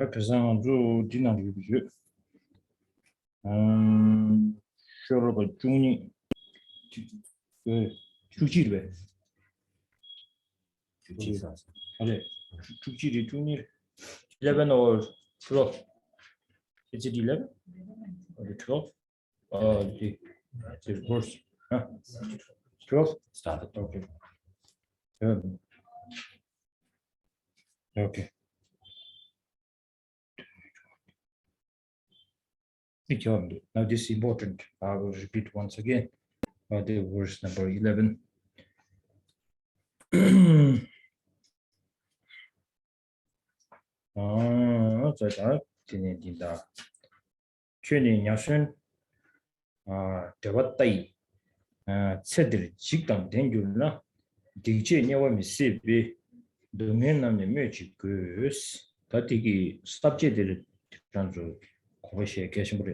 Represent du dynamique du jeu. Sur le juni, tu dis, allez, tu dis du juni, 11 or 12. Is it 11 or 12? The course, 12 started. Okay. Okay. Now this is important. I will repeat once again. The verse number 11.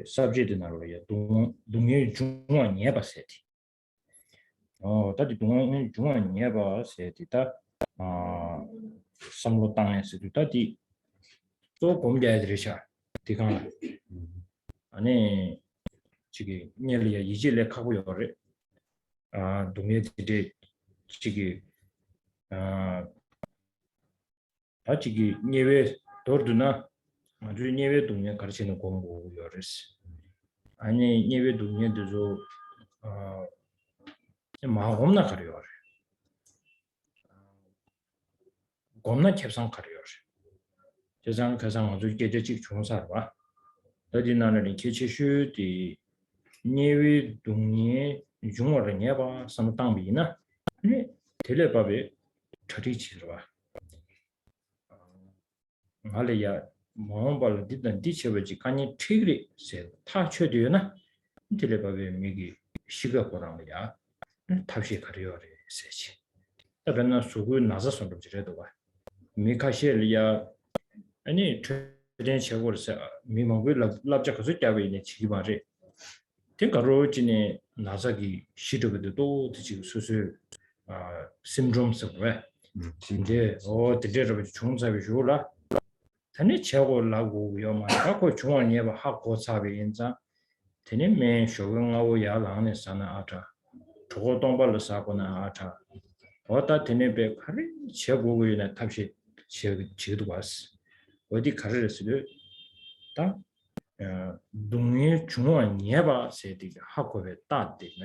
subject 나로야 동의 중앙 예바세티 다디 동의 중앙 예바세티다 삼로 땅에서 다디 또 공개해드리셔 디강 아니 지금 내리야 이질레 하고요 그래 동의들이 지금 다지기 예외 도르드나 아주 예외 동네 가르치는 공부요레스 아니 예외 동네도 마음나 가려요 겁나 캡상 가려요 저장 가상 아주 계제직 중사와 어디나는 개체슈디 예외 동네 중어를 내봐 삼땅비나 아니 텔레바베 처리치러와 알이야 뭐발 디든 디체버지 간이 트리그리 세 타쳐되나 텔레바베 미기 시가 보라고야 탑시 가려래 세지 다변나 수고 나서 손으로 봐 미카시엘이야 아니 트렌 쳐고서 미망고 랍작서 잡이네 지기바래 된가로지네 나자기 시르거도 지금 수술 심드롬스 왜 근데 드레르 중사비 줘라 단에 채고라고 요만 갖고 중앙에 봐 하고 사비 인자 되네 매 쇼경하고 야랑에 사나 아타 저거 동발로 사고나 아타 어다 되네 배 가리 채고고이나 탑시 지도 왔어 어디 가르랬어요 다 동의 중앙 예바 세디가 하고에 따디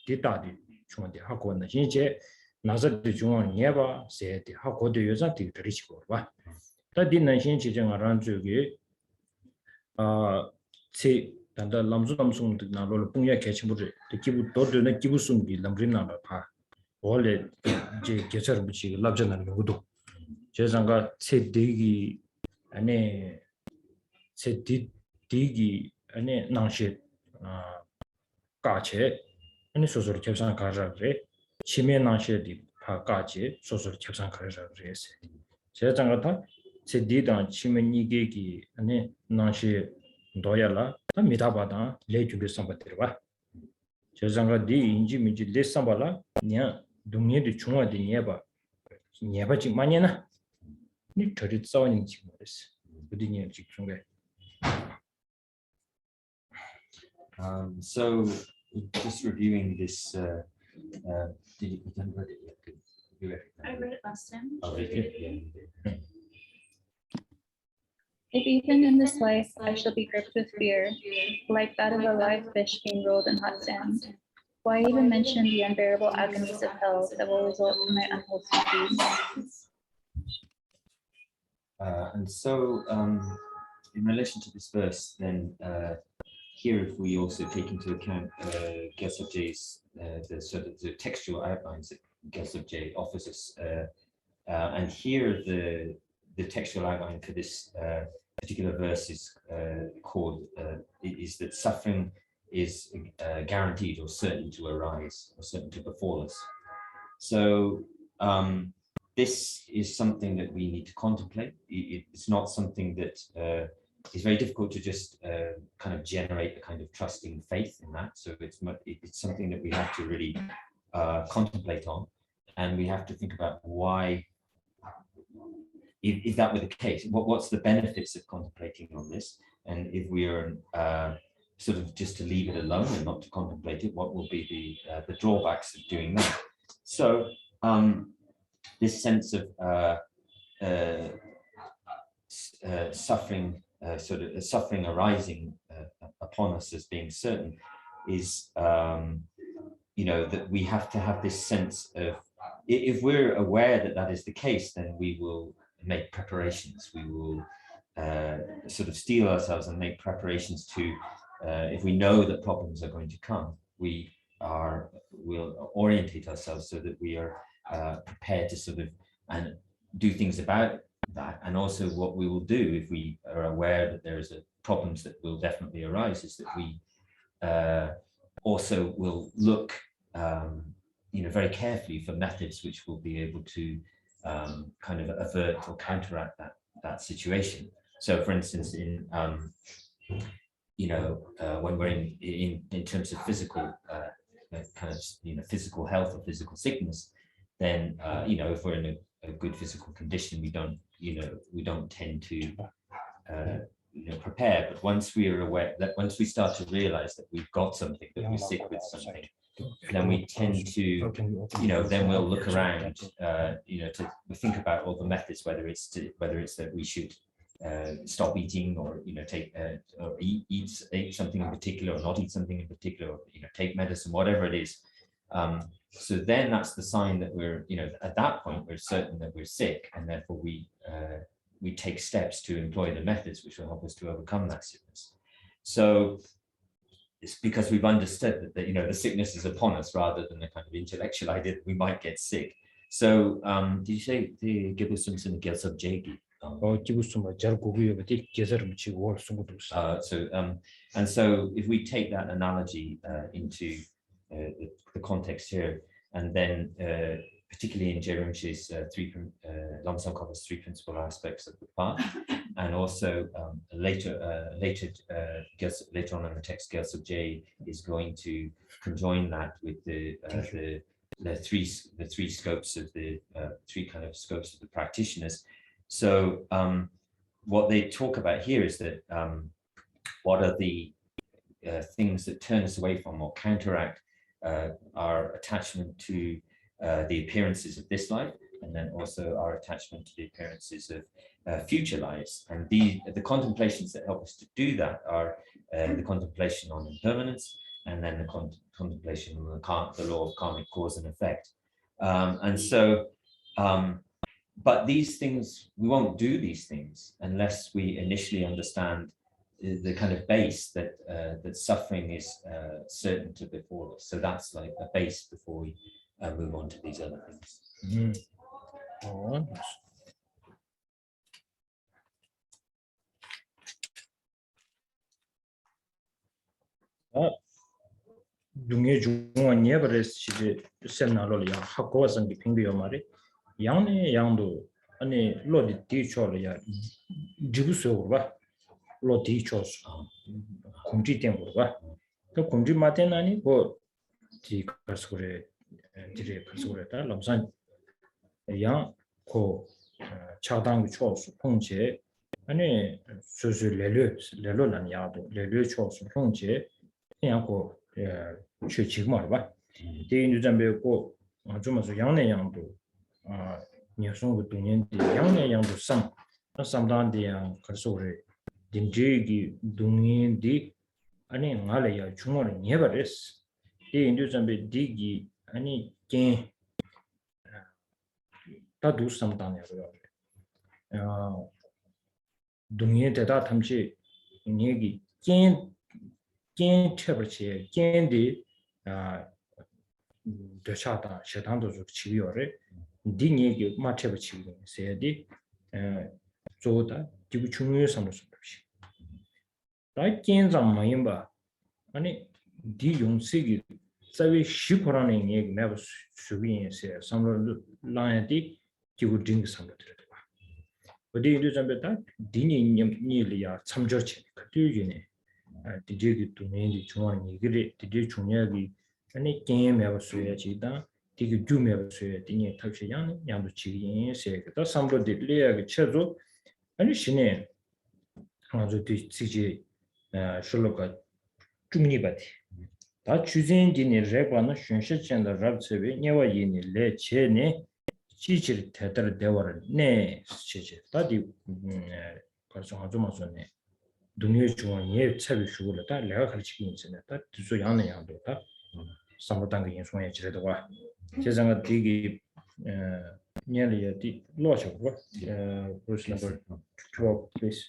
디다디 중앙에 하고는 이제 나서도 중앙 예바 세디 하고도 여자들이 들이시고 봐 다디는 신치정을 한 쪽에 제 단다 남주남송도 나로 풍야 개침부를 기부 도드는 기부숨기 남림나가 봐 원래 이제 개처럼 붙이 납전하는 것도 제상가 세디기 안에 세디기 안에 낭시 까체 아니 소소를 접상 가자래 치매 낭시디 파까체 소소를 접상 가자래 제장가다 세디단 치매니게기 아니 낭시 도야라 다 미다바다 레주게 삼바들바 제장가 디 인지 미지 레삼발라 냐 동네디 중앙디 녀바지 마냐나 니 저리 싸우는 지금 그랬어 어디냐 지금 So just reviewing this did you read it yet? I read it last time. Oh, yeah. If eaten in this life, I shall be gripped with fear, like that of a live fish being rolled in hot sand. Why even mention the unbearable agonies of hell that will result from my unwholesome deeds? And so, in relation to this verse, then here, if we also take into account Gyaltsab Je's the sort of the textual outlines that Gyaltsab Je offers us, and here the textual outline for this particular verse is called is that suffering is guaranteed or certain to arise or certain to befall us. So this is something that we need to contemplate. It's not something that is very difficult to just kind of generate a kind of trusting faith in that. So it's something that we have to really contemplate on, and we have to think about why if that were the case, what's the benefits of contemplating on this? And if we are sort of just to leave it alone and not to contemplate it, what will be the drawbacks of doing that? So this sense of suffering, sort of suffering arising upon us as being certain, is that we have to have this sense of, if we're aware that that is the case, then we will make preparations. We will sort of steel ourselves and make preparations to, if we know that problems are going to come, we'll orientate ourselves so that we are prepared to sort of and do things about that. And also what we will do if we are aware that there's problems that will definitely arise is that we also will look very carefully for methods which will be able to kind of avert or counteract that situation. So for instance, in when we're in terms of physical kind of physical health or physical sickness, then if we're in a good physical condition, we don't tend to prepare. But once we are aware that, once we start to realize that we've got something, that we're sick with something, then we tend to then we'll look around to think about all the methods, whether it's that we should stop eating, or or eat something in particular, or not eat something in particular, or take medicine, whatever it is. So then that's the sign that we're at that point we're certain that we're sick, and therefore we take steps to employ the methods which will help us to overcome that sickness. So it's because we've understood that the sickness is upon us, rather than the kind of intellectual idea that we might get sick. So did you say the give us some of jagi? And so if we take that analogy into the context here, and then particularly in Rinpoche's Lomsang covers three principal aspects of the path, and also later on in the text, Gyaltsab J is going to conjoin that with the three scopes of the three kind of scopes of the practitioners. So what they talk about here is that what are the things that turn us away from or counteract our attachment to the appearances of this life, and then also our attachment to the appearances of future lives. And the contemplations that help us to do that are the contemplation on impermanence, and then the contemplation on the law of karmic cause and effect. But these things, we won't do these things unless we initially understand the kind of base that that suffering is certain to befall us. So that's like a base before we move on to these other things. Dunge jungwa nyebares chije senalo ya hakwa sangi pingbiyo mare yang yangdo ane lo di cholo ya jibuso ba lo di chos kumji tembo ba to kumji matenani bo di kasure dire kasure ta lamsan yang ko chadang chos pongje ane susu lelo lan yado lelo chos pongje yang ko 지금 말봐. 대인도 잠배고 좀아서 양내 양도 녀송도 동년디 양내 양도 삼단디야 그래서 우리 딘지기 동년디 아니 말이야 중얼 녀버레스 대인도 잠배 디기 아니 게 다도 삼단이야 동년대다 탐지 얘기 겐 처벌치 겐디 대샤다 셔단도 지요래 딩이 마체버 지요 세디 조다 지구 중요한 상황이 다 겐장 마임바 아니 디 용식이 사회 시포라는 얘기 매버 수비에서 상로 라야디 지구 딩 상도들 봐 어디 이제 잠베다 디니 님니리아 참저치 그뒤에네 디제기 동행이 중앙이 그래 디제 중요하게 아니 게임 해서 해야지다 되게 주메버스에 되게 탑시 양도 지인세 그 삼로디 레야게 쳐도 아니 신에 아주 뒤지지 슐로가 중립바티 다 주진진이 레바는 순시전의 랍세비 녀와 이니 레체네 지질 대들 대화를 네 시제 다디 그래서 아주 맞네 dunyo chunga nye chabi shugula ta lega khalchiki insina ta tisu yana yangdo ta samudanga yinsungya chiridwa chezanga digi nyali ya di lo shugwa verse number 12 please.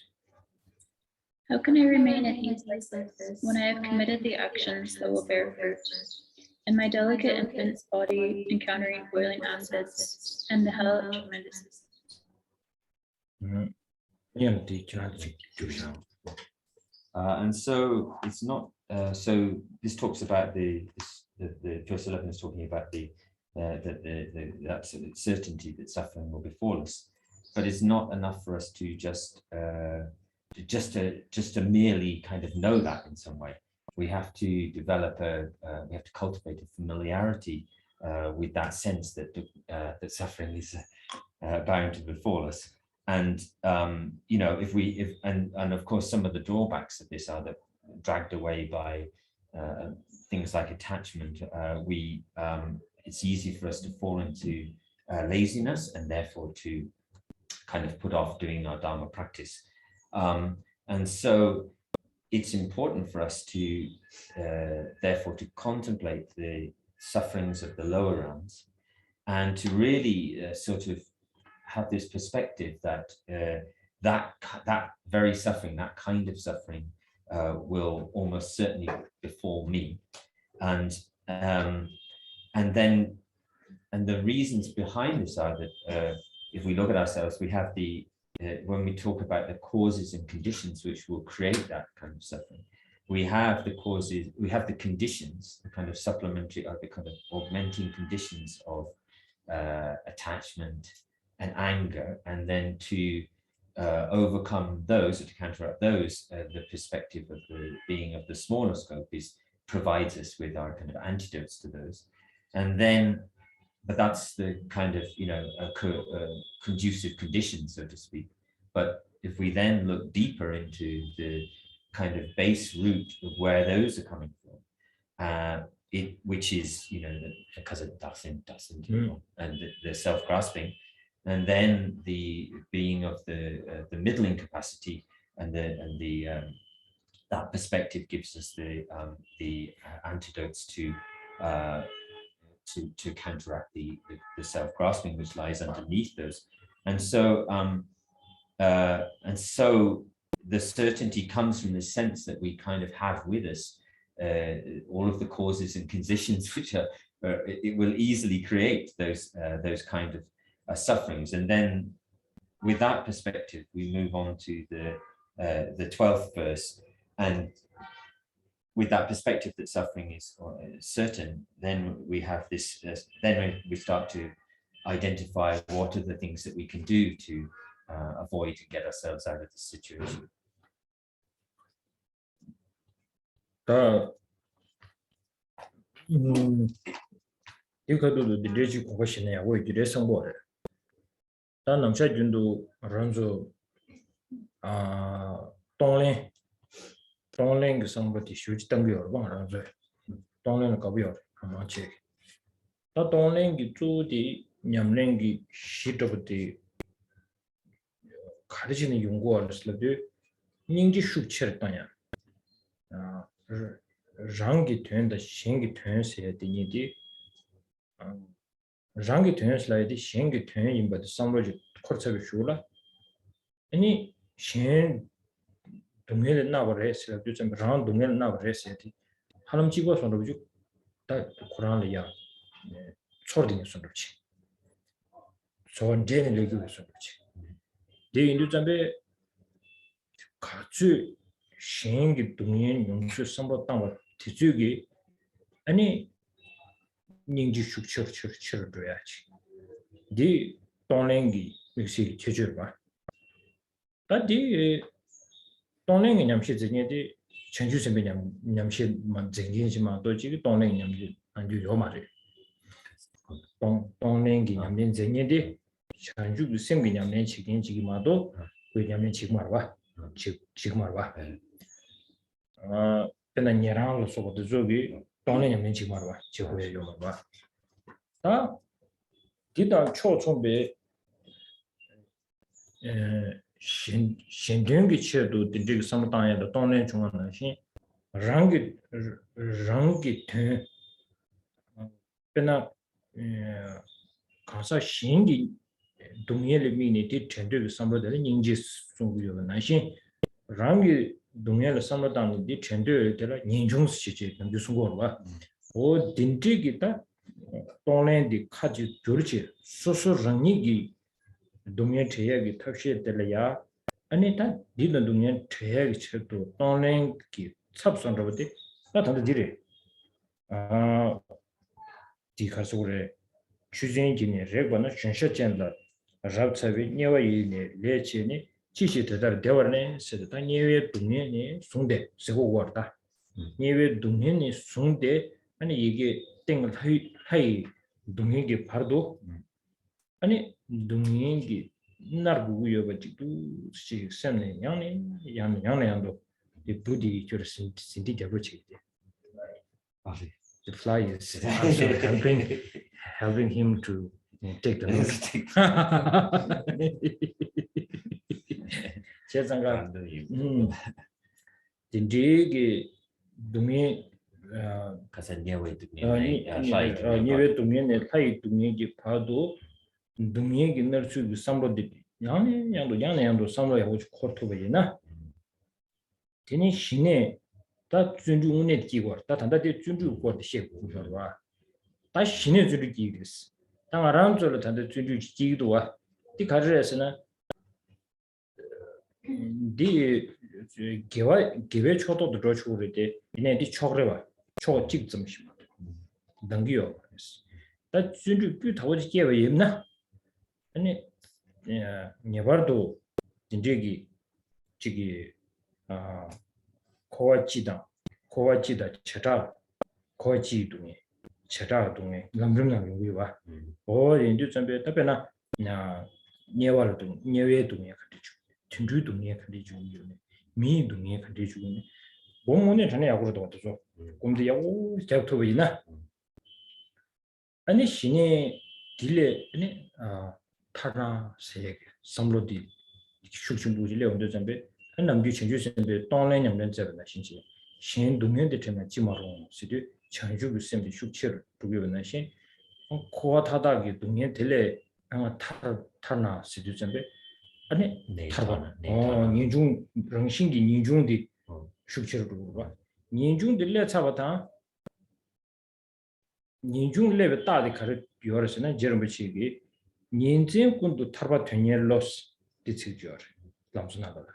How can I remain at ease like this when I have committed the actions that will bear fruit? In my delicate infant's body, encountering boiling acids, and the hell of tremendous. And so it's not. So this talks about the first 11 is talking about the absolute certainty that suffering will befall us, but it's not enough for us to just to merely kind of know that in some way. We have to develop we have to cultivate a familiarity with that sense that that suffering is bound to befall us. And you know, and of course some of the drawbacks of this are that dragged away by things like attachment, it's easy for us to fall into laziness and therefore to kind of put off doing our Dharma practice. And so it's important for us to therefore to contemplate the sufferings of the lower realms and to really sort of have this perspective that that very suffering, that kind of suffering, will almost certainly befall me, and the reasons behind this are that if we look at ourselves, we have the when we talk about the causes and conditions which will create that kind of suffering, we have the causes, we have the conditions, the kind of supplementary or the kind of augmenting conditions of attachment and anger, and then to overcome those or to counteract those, the perspective of the being of the smaller scope provides us with our kind of antidotes to those. And then, but that's the kind of, you know, conducive condition, so to speak. But if we then look deeper into the kind of base root of where those are coming from, which is, you know, because of doesn't, and the self-grasping, and then the being of the middling capacity, and that perspective gives us the antidotes to counteract the self-grasping which lies underneath those. And so the certainty comes from the sense that we kind of have with us all of the causes and conditions which are it will easily create those kind of sufferings. And then with that perspective we move on to the 12th verse, and with that perspective that suffering is certain, then we have this, then we start to identify what are the things that we can do to avoid and get ourselves out of this situation. 이거도 되지 고것이네. 왜 이래 성보래. 다 남자준도 런조 동랭 그 성보티 휴지 당겨요. 런조 동랭 가비요. 아마치. 다 동랭기 주디 냠랭기 시도부터 가르치는 연구를 했을 닝지 숙체였다냐. 랑기 된다 신기 된세야 되니디 랑기 된슬라이디 신기 된 임바드 삼로지 코르차비 슈라 아니 신 동네를 나버레스라 좀 랑 동네를 나버레스야디 하람 찍어 손으로주 다 쿠란이야 초르딩 손으로지 저건 제는 레규 손으로지 데 인도 잠베 같이 신기 동네 용수 선보 땅을 뒤쪽이 아니 닝지 숙처를 줘야지. 디 동랭기 역시 제주를 봐. 다디 동랭이 냠시 제니디 전주선배 냠시 만 쟁긴지만 또 지금 동랭이 냠지 안 주요 말이. Tong Lengi Yamin Zenidi, Chanju Simgi Yamin Chicken Chigimado, with Yamin Chigmarwa, Chigmarwa. Pena Nyeran, so the Zogi, Tony Yamin Chigmarwa, Chihue Yomarwa. Did our church on be Shinjungi Chedu, the dig sometime the Tony Chuan, Rangi Ten Pena Kasa Shingi Dungyeli Mini did tender to somebody ninjas Sungu Nashin Rangi Dungyel Samadan did tender to Ninjung Shichi and Yusungorwa. O Dintigita Tolan di Kaji Jurchi, Soso Ranigi Dunyan Tayagi Tashi Delaya, Anita didn't Dunyan Tayagi Chetu, Tolan ki Subson of it, not on the dire. Dikasure, choosing in a regular Shensha Chandler, Rabsavi, Neva Yini, Lechini, Chichi Tadar Devarne, said that Neve Dunyan Sunday, Seho Warta. Neve Dunyan Sunday, and ye get Hey. Dungi Pardo, and Dungi Narbu Yoga she sending Yan the Buddhi Cindy Ruchi. The fly is helping him to take the note. The Dungi. Kasanyewe Niwe Dungyene Thai Dungyegi Pado Dungyegi Nersu Samro de Yando Samro Yahuch Kortovena. Tini Shine that Junju Unet Kigor, that and that Junju got the shape of Jorwa. That Shine Zuru Gigis. Tang around Zolat and the Junju Gigdua, the Kajesana. The give choto the Dutch already in a chogreva, cho chick some ship. Dangio. That should be towards give him now. And it Nevardo, Jigi, Chigi, Koachida, Cheta, Koachi to me, Cheta to me, Lambruna, we were. Or in Dusambe Tapena, never to near to me. Tunju to me a condition, me to me a condition. One money to never go to so. Come the old step to Vina. And if she delay any Tara say some lodi, shooting Bujile on the Zambe, and I'm teaching you the Tonline and then 7 nations. She do me determine Chimaron, City, Chanju will send the shoot chair to give a nation. Koatadagi to me delay and Tana City Zambe. 아니 니중 랑싱기 니중디 슈치르도 봐 니중들레 차바타 니중레베 따디 카르 비어르스나 제르베치기 니인진군도 타바 되니엘로스 디치죠 남스나가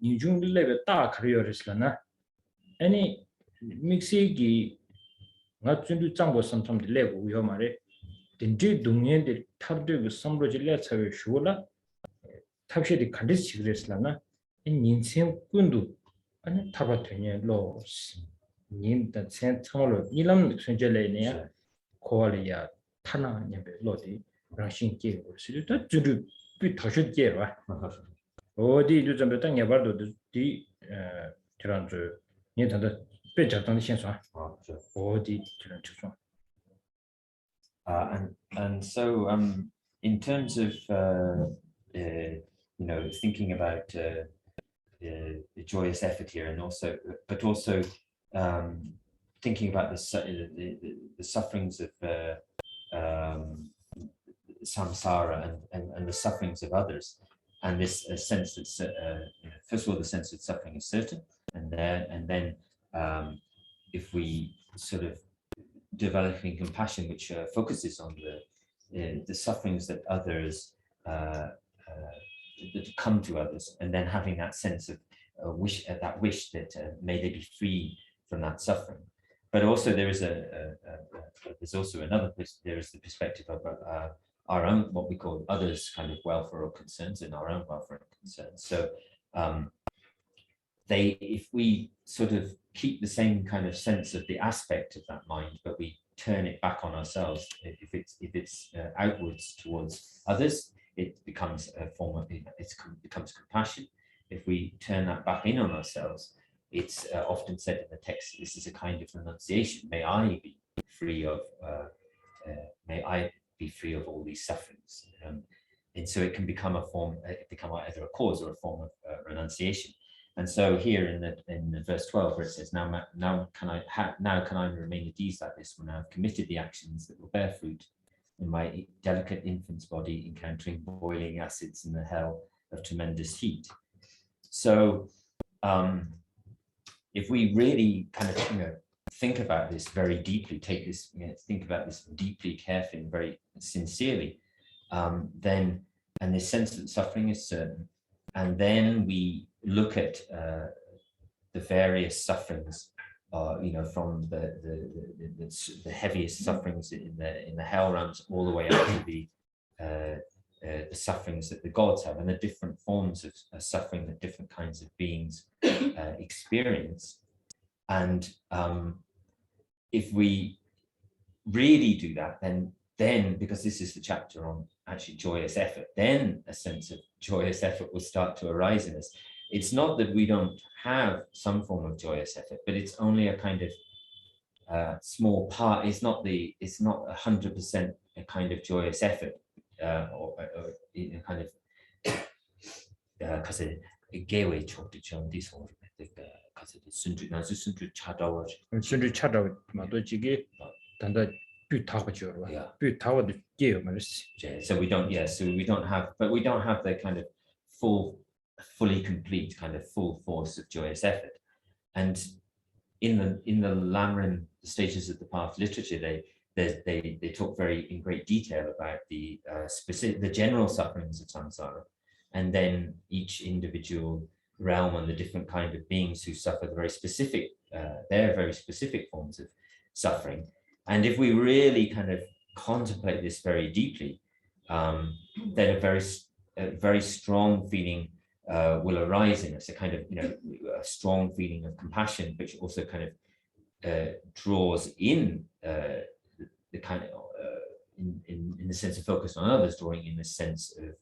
니중들레베 따 카르여르스라나 아니 믹시기 나춘도 짱고 섬섬들 레고 요 말에 딘지 동네들 탑들 섬로질레 차베 슈라 탑시디 간디스 치그레스라나 인생 군도 아니 타바 되니엘로스 님다 센트로 이람 순절레네야 코알이야 타나 녀베 로디 랑신게 오르시도 주르 비 더셔게 봐 어디 좀 땅에 봐도 디 저런저 니한테 배작당 현상 어디 저런 추정 and so in terms of thinking about the joyous effort here, and also thinking about the sufferings of samsara and the sufferings of others, and this sense that first of all the sense that suffering is certain, and then if we sort of developing compassion which focuses on the sufferings that others that come to others, and then having that sense of wish that may they be free from that suffering. But also there is there's also there is the perspective of our own, what we call others kind of welfare or concerns, and our own welfare and concerns. So if we sort of keep the same kind of sense of the aspect of that mind, but we turn it back on ourselves, if it's outwards towards others, it becomes a form of, it becomes compassion. If we turn that back in on ourselves, it's often said in the text, this is a kind of renunciation. May I be free of all these sufferings. And so it can become a form, either a cause or a form of renunciation. And so here in the verse 12, where it says, now can I remain at ease like this when I have committed the actions that will bear fruit in my delicate infant's body, encountering boiling acids in the hell of tremendous heat. So if we really kind of think about this very deeply, think about this deeply, carefully, and very sincerely, then, and this sense that suffering is certain, and then we look at the various sufferings, from the heaviest sufferings in the hell realms all the way up to the sufferings that the gods have, and the different forms of suffering that different kinds of beings experience. And if we really do that, then because this is the chapter on actually joyous effort, then a sense of joyous effort will start to arise in us. It's not that we don't have some form of joyous effort, but it's only a kind of small part. It's not 100% a kind of joyous effort, or kind of because gateway choked this whole because it is so we don't have, but we don't have the kind of fully complete kind of full force of joyous effort. And in the Lamrim, the Stages of the Path literature, they talk in great detail about the general sufferings of samsara, and then each individual realm and the different kind of beings who suffer their very specific forms of suffering. And if we really kind of contemplate this very deeply, then a very strong feeling will arise in us, a kind of a strong feeling of compassion, which also kind of draws in the kind of in the sense of focus on others, drawing in the sense of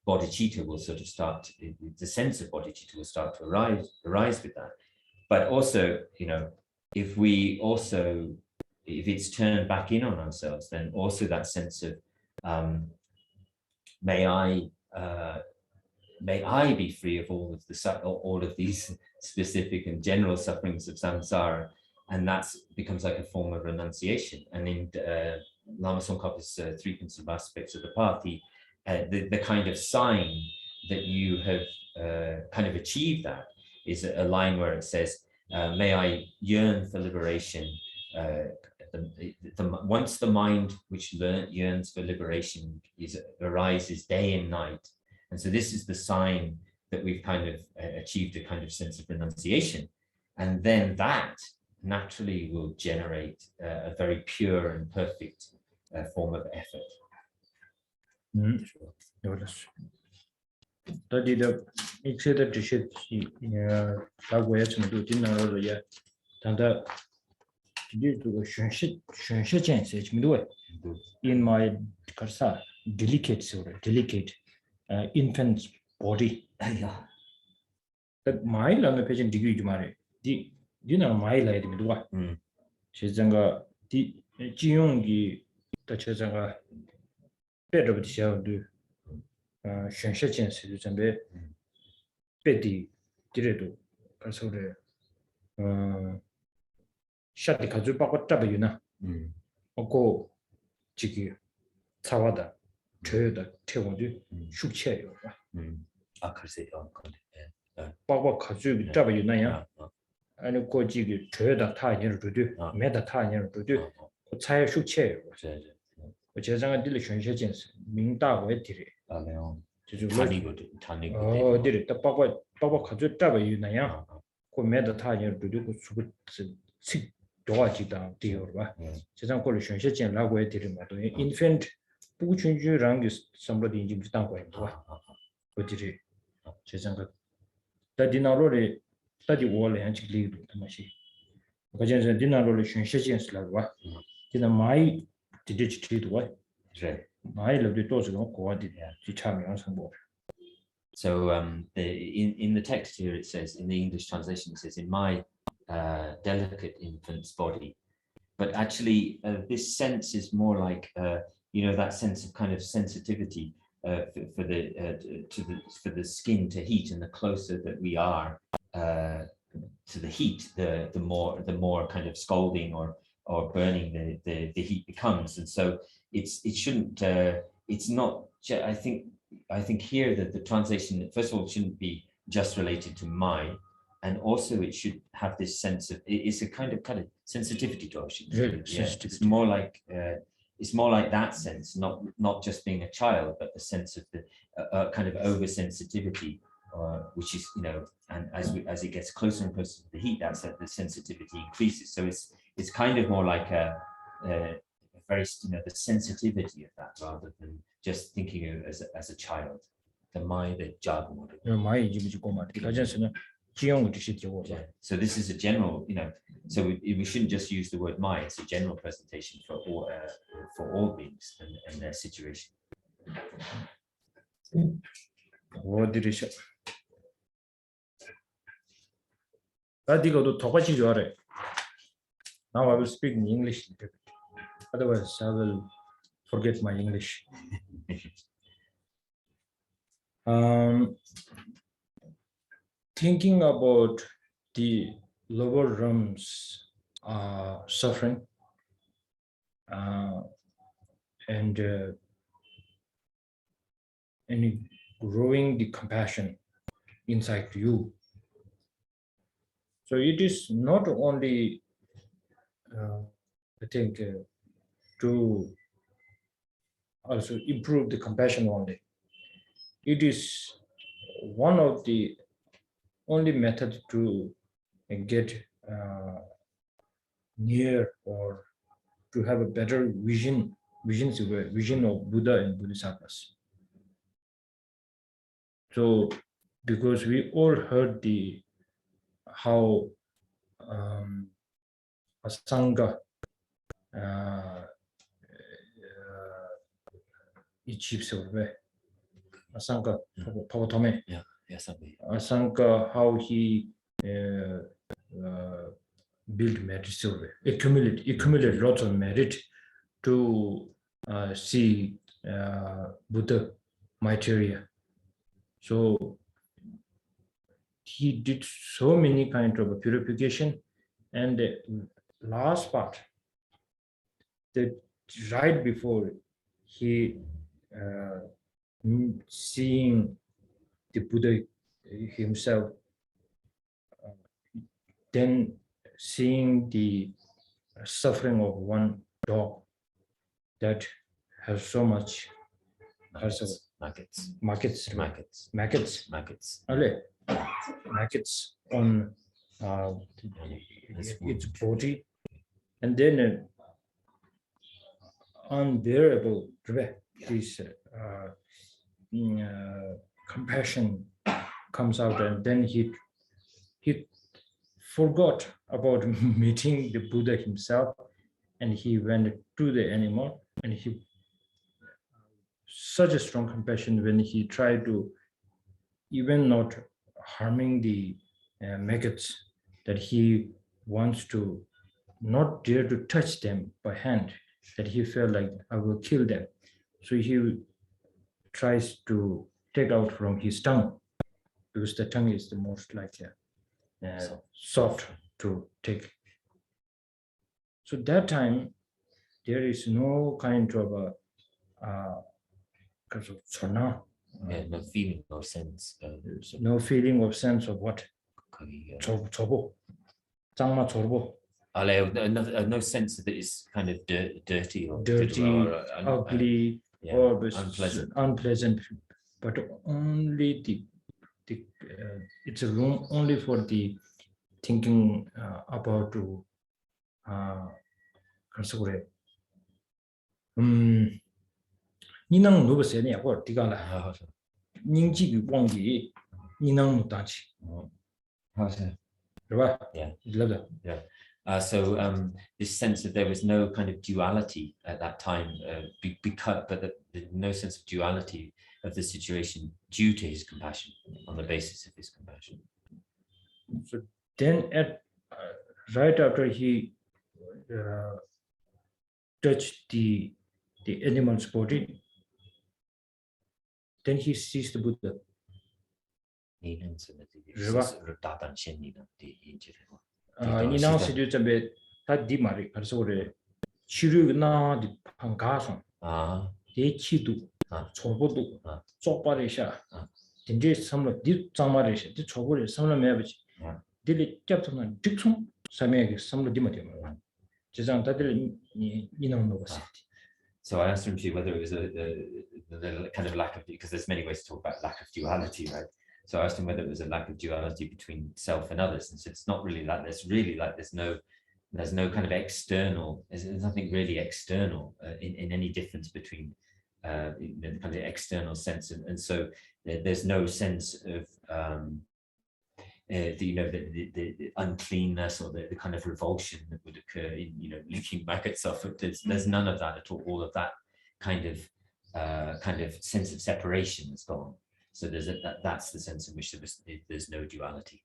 bodhicitta will sort of start. The sense of bodhicitta will start to arise with that. But also, if it's turned back in on ourselves, then also that sense of may I be free of all of these specific and general sufferings of samsara, and that becomes like a form of renunciation. And in Lama Tsongkhapa's Three Principal Aspects of the Path, the kind of sign that you have kind of achieved that is a line where it says, may I yearn for liberation. Once the mind which yearns for liberation arises day and night. And so this is the sign that we've kind of achieved a kind of sense of renunciation. And then that naturally will generate a very pure and perfect form of effort. In my delicate infant's body. That my long patient degree to marry. My lady with what? She's a Jiongi, the Chesanga, better with the shell do Shanshan Citizen Bay Betty Diredo, Casore Shut the Kazupa Tabuna, Oko Chiki, Tawada, Toyota, Tewodu, Shuche. Baba Kazu Tabuna. And go jig Toyota tire to do, meta tire to do, or tire shoe chair, which is a delicious mean dog with it. Oh, did it? The Baba Kazu Tabu Naya, who made the tire to do sick dodgy down deal. Chazan collision shitting like way to infant, Puchin Rang is somebody in Jim's down. What did it? Chazan that did not really. Study wall and leave the machine. Because dinner relation shitting like what? 지금 많이 디디치도 와. Right. 많이 러도 또 지금 고아디 지참이랑 상보. So in the text here it says, in the English translation it says, in my delicate infant's body, but actually this sense is more like that sense of kind of sensitivity for the skin to heat, and the closer that we are to the heat, the more kind of scalding or burning the heat becomes. And so it shouldn't it's not, I think here that the translation, first of all, shouldn't be just related to my, and also it should have this sense of, it's a kind of sensitivity to ocean. It's more like that sense, not just being a child, but the sense of the kind of oversensitivity, which is, and as it gets closer and closer to the heat, that's the sensitivity increases. So it's kind of more like a very, the sensitivity of that, rather than just thinking of it as a child. The mind, the job model. So this is a general, so we shouldn't just use the word my. It's a general presentation for all beings and their situation. Bodhisattva. Now I will speak in English. Otherwise, I will forget my English. Thinking about the lower realms suffering and growing the compassion inside you. So it is not only, I think, to also improve the compassion only. It is one of the only method to get near or to have a better vision of Buddha and Bodhisattvas. So, because we all heard how Asanga Asanga Pavotome. Asanga, how he built merit, accumulate lots of merit to see Buddha Maitreya. So he did so many kind of purification, and the last part, that right before he seeing the Buddha himself, then seeing the suffering of one dog that has so much maggots on its body, and then unbearable this compassion comes out, and then he forgot about meeting the Buddha himself, and he went to the animal, and he such a strong compassion when he tried to even not harming the maggots, that he wants to not dare to touch them by hand, that he felt like I will kill them. So he tries to take out from his tongue, because the tongue is the most like soft to take. So that time there is no kind of a no feeling or sense. No feeling of sense of what? No sense that it's kind of dirty or ugly, or unpleasant, but only the it's a room only for the thinking about to Ninang nuba se ne ko tigala ningji bi wanggi ninang mutachi. How to? Right? Yeah. Love that. Yeah. This sense that there was no kind of duality at that time, no sense of duality of the situation due to his compassion, on the basis of his compassion. So then right after he touched the animal's body, then he sees the Buddha. Ninang sidu chabe ta di mari arsore chiru na di pangason de chidu chobodu choparesha dinje samla di chamaresha di chobore samla mebachi dili captona dikson samege samla di mati jizang tadil ninang no was. So I asked Rinpoche whether it was the kind of lack of, because there's many ways to talk about lack of duality, right? So I asked him whether it was a lack of duality between self and others, and said it's not really like this. Really, like there's no kind of external. There's nothing really external in any difference between the kind of external sense, and so there's no sense of the uncleanness or the kind of revulsion that would occur in looking back at self. There's none of that at all. All of that kind of sense of separation is gone. So that's the sense in which there's no duality.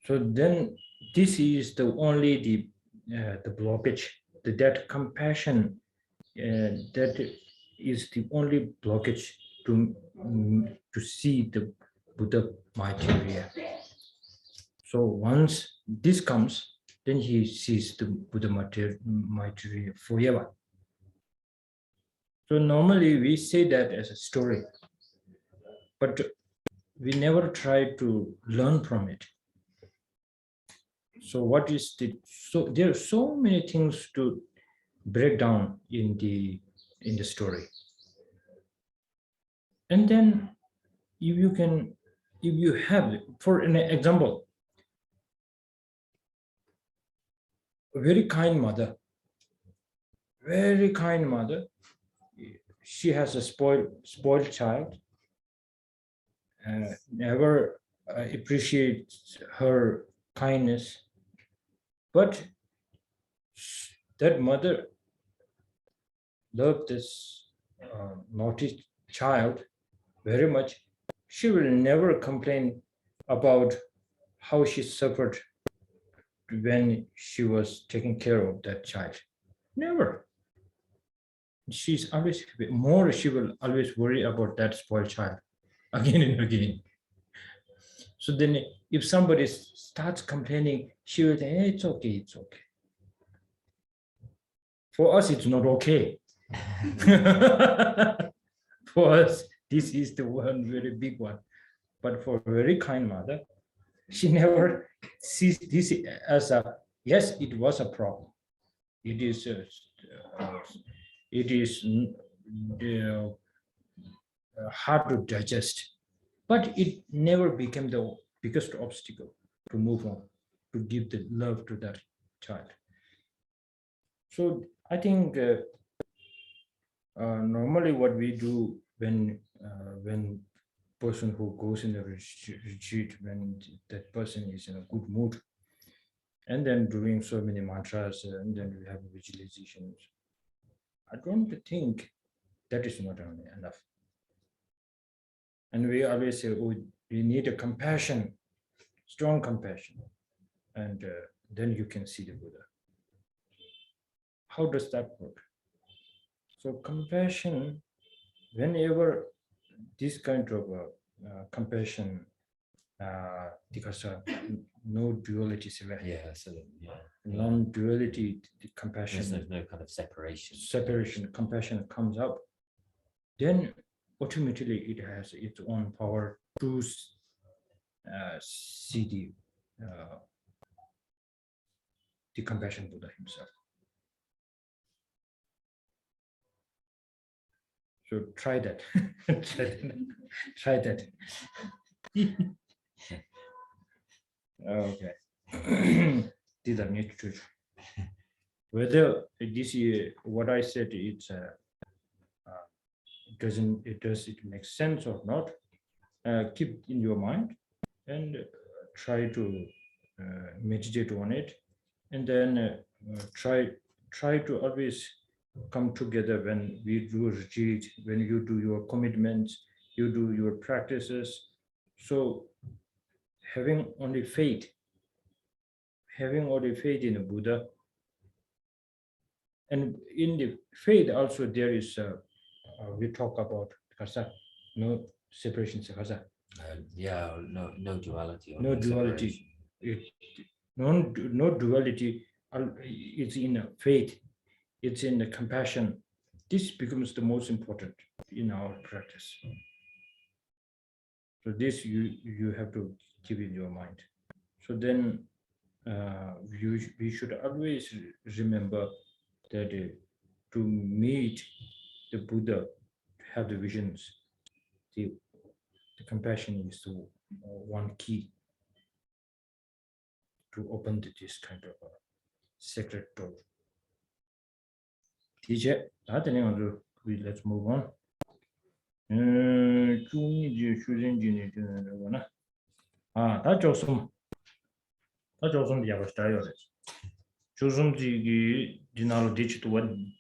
So then this is the only the blockage, that compassion, that is the only blockage to see the Buddha material. So once this comes, then he sees the Buddha material forever. So normally we say that as a story, but we never try to learn from it. So what is so there are so many things to break down in the story. And then if you have, for an example, a very kind mother, she has a spoiled child, never appreciates her kindness, but that mother loved this naughty child very much. She will never complain about how she suffered when she was taking care of that child. Never. She's always more, she will always worry about that spoiled child again and again. So then if somebody starts complaining, she will say, hey, it's okay. For us, it's not okay. For us, this is the one very big one. But for a very kind mother, she never sees this as yes, it was a problem. It is hard to digest, but it never became the biggest obstacle to move on, to give the love to that child. So I think normally what we do when person who goes in the retreat, when that person is in a good mood, and then doing so many mantras, and then we have visualizations, I don't think that is not enough. And we always say, oh, we need a compassion, strong compassion, and then you can see the Buddha. How does that work? So compassion, whenever this kind of compassion, because no duality, non-duality, the compassion, there's no kind of separation, compassion comes up, then ultimately it has its own power to see the compassion Buddha himself. So try that. Try that. Okay. These are need to. Whether this is what I said, it's does it make sense or not? Keep in your mind and try to meditate on it, and then try to always come together when we do retreat, when you do your commitments, you do your practices. So having only faith in the Buddha, and in the faith also there is we talk about kasa, no separation, kasa. No duality. No duality. No duality. It's in faith. It's in the compassion. This becomes the most important in our practice. So this you have to keep in your mind. So then we should always remember that to meet the Buddha, to have the visions, the compassion is the one key to open this kind of a sacred door. Teacher, let's move on. That Josum Yavastayos. Josum Dinalo ditch to one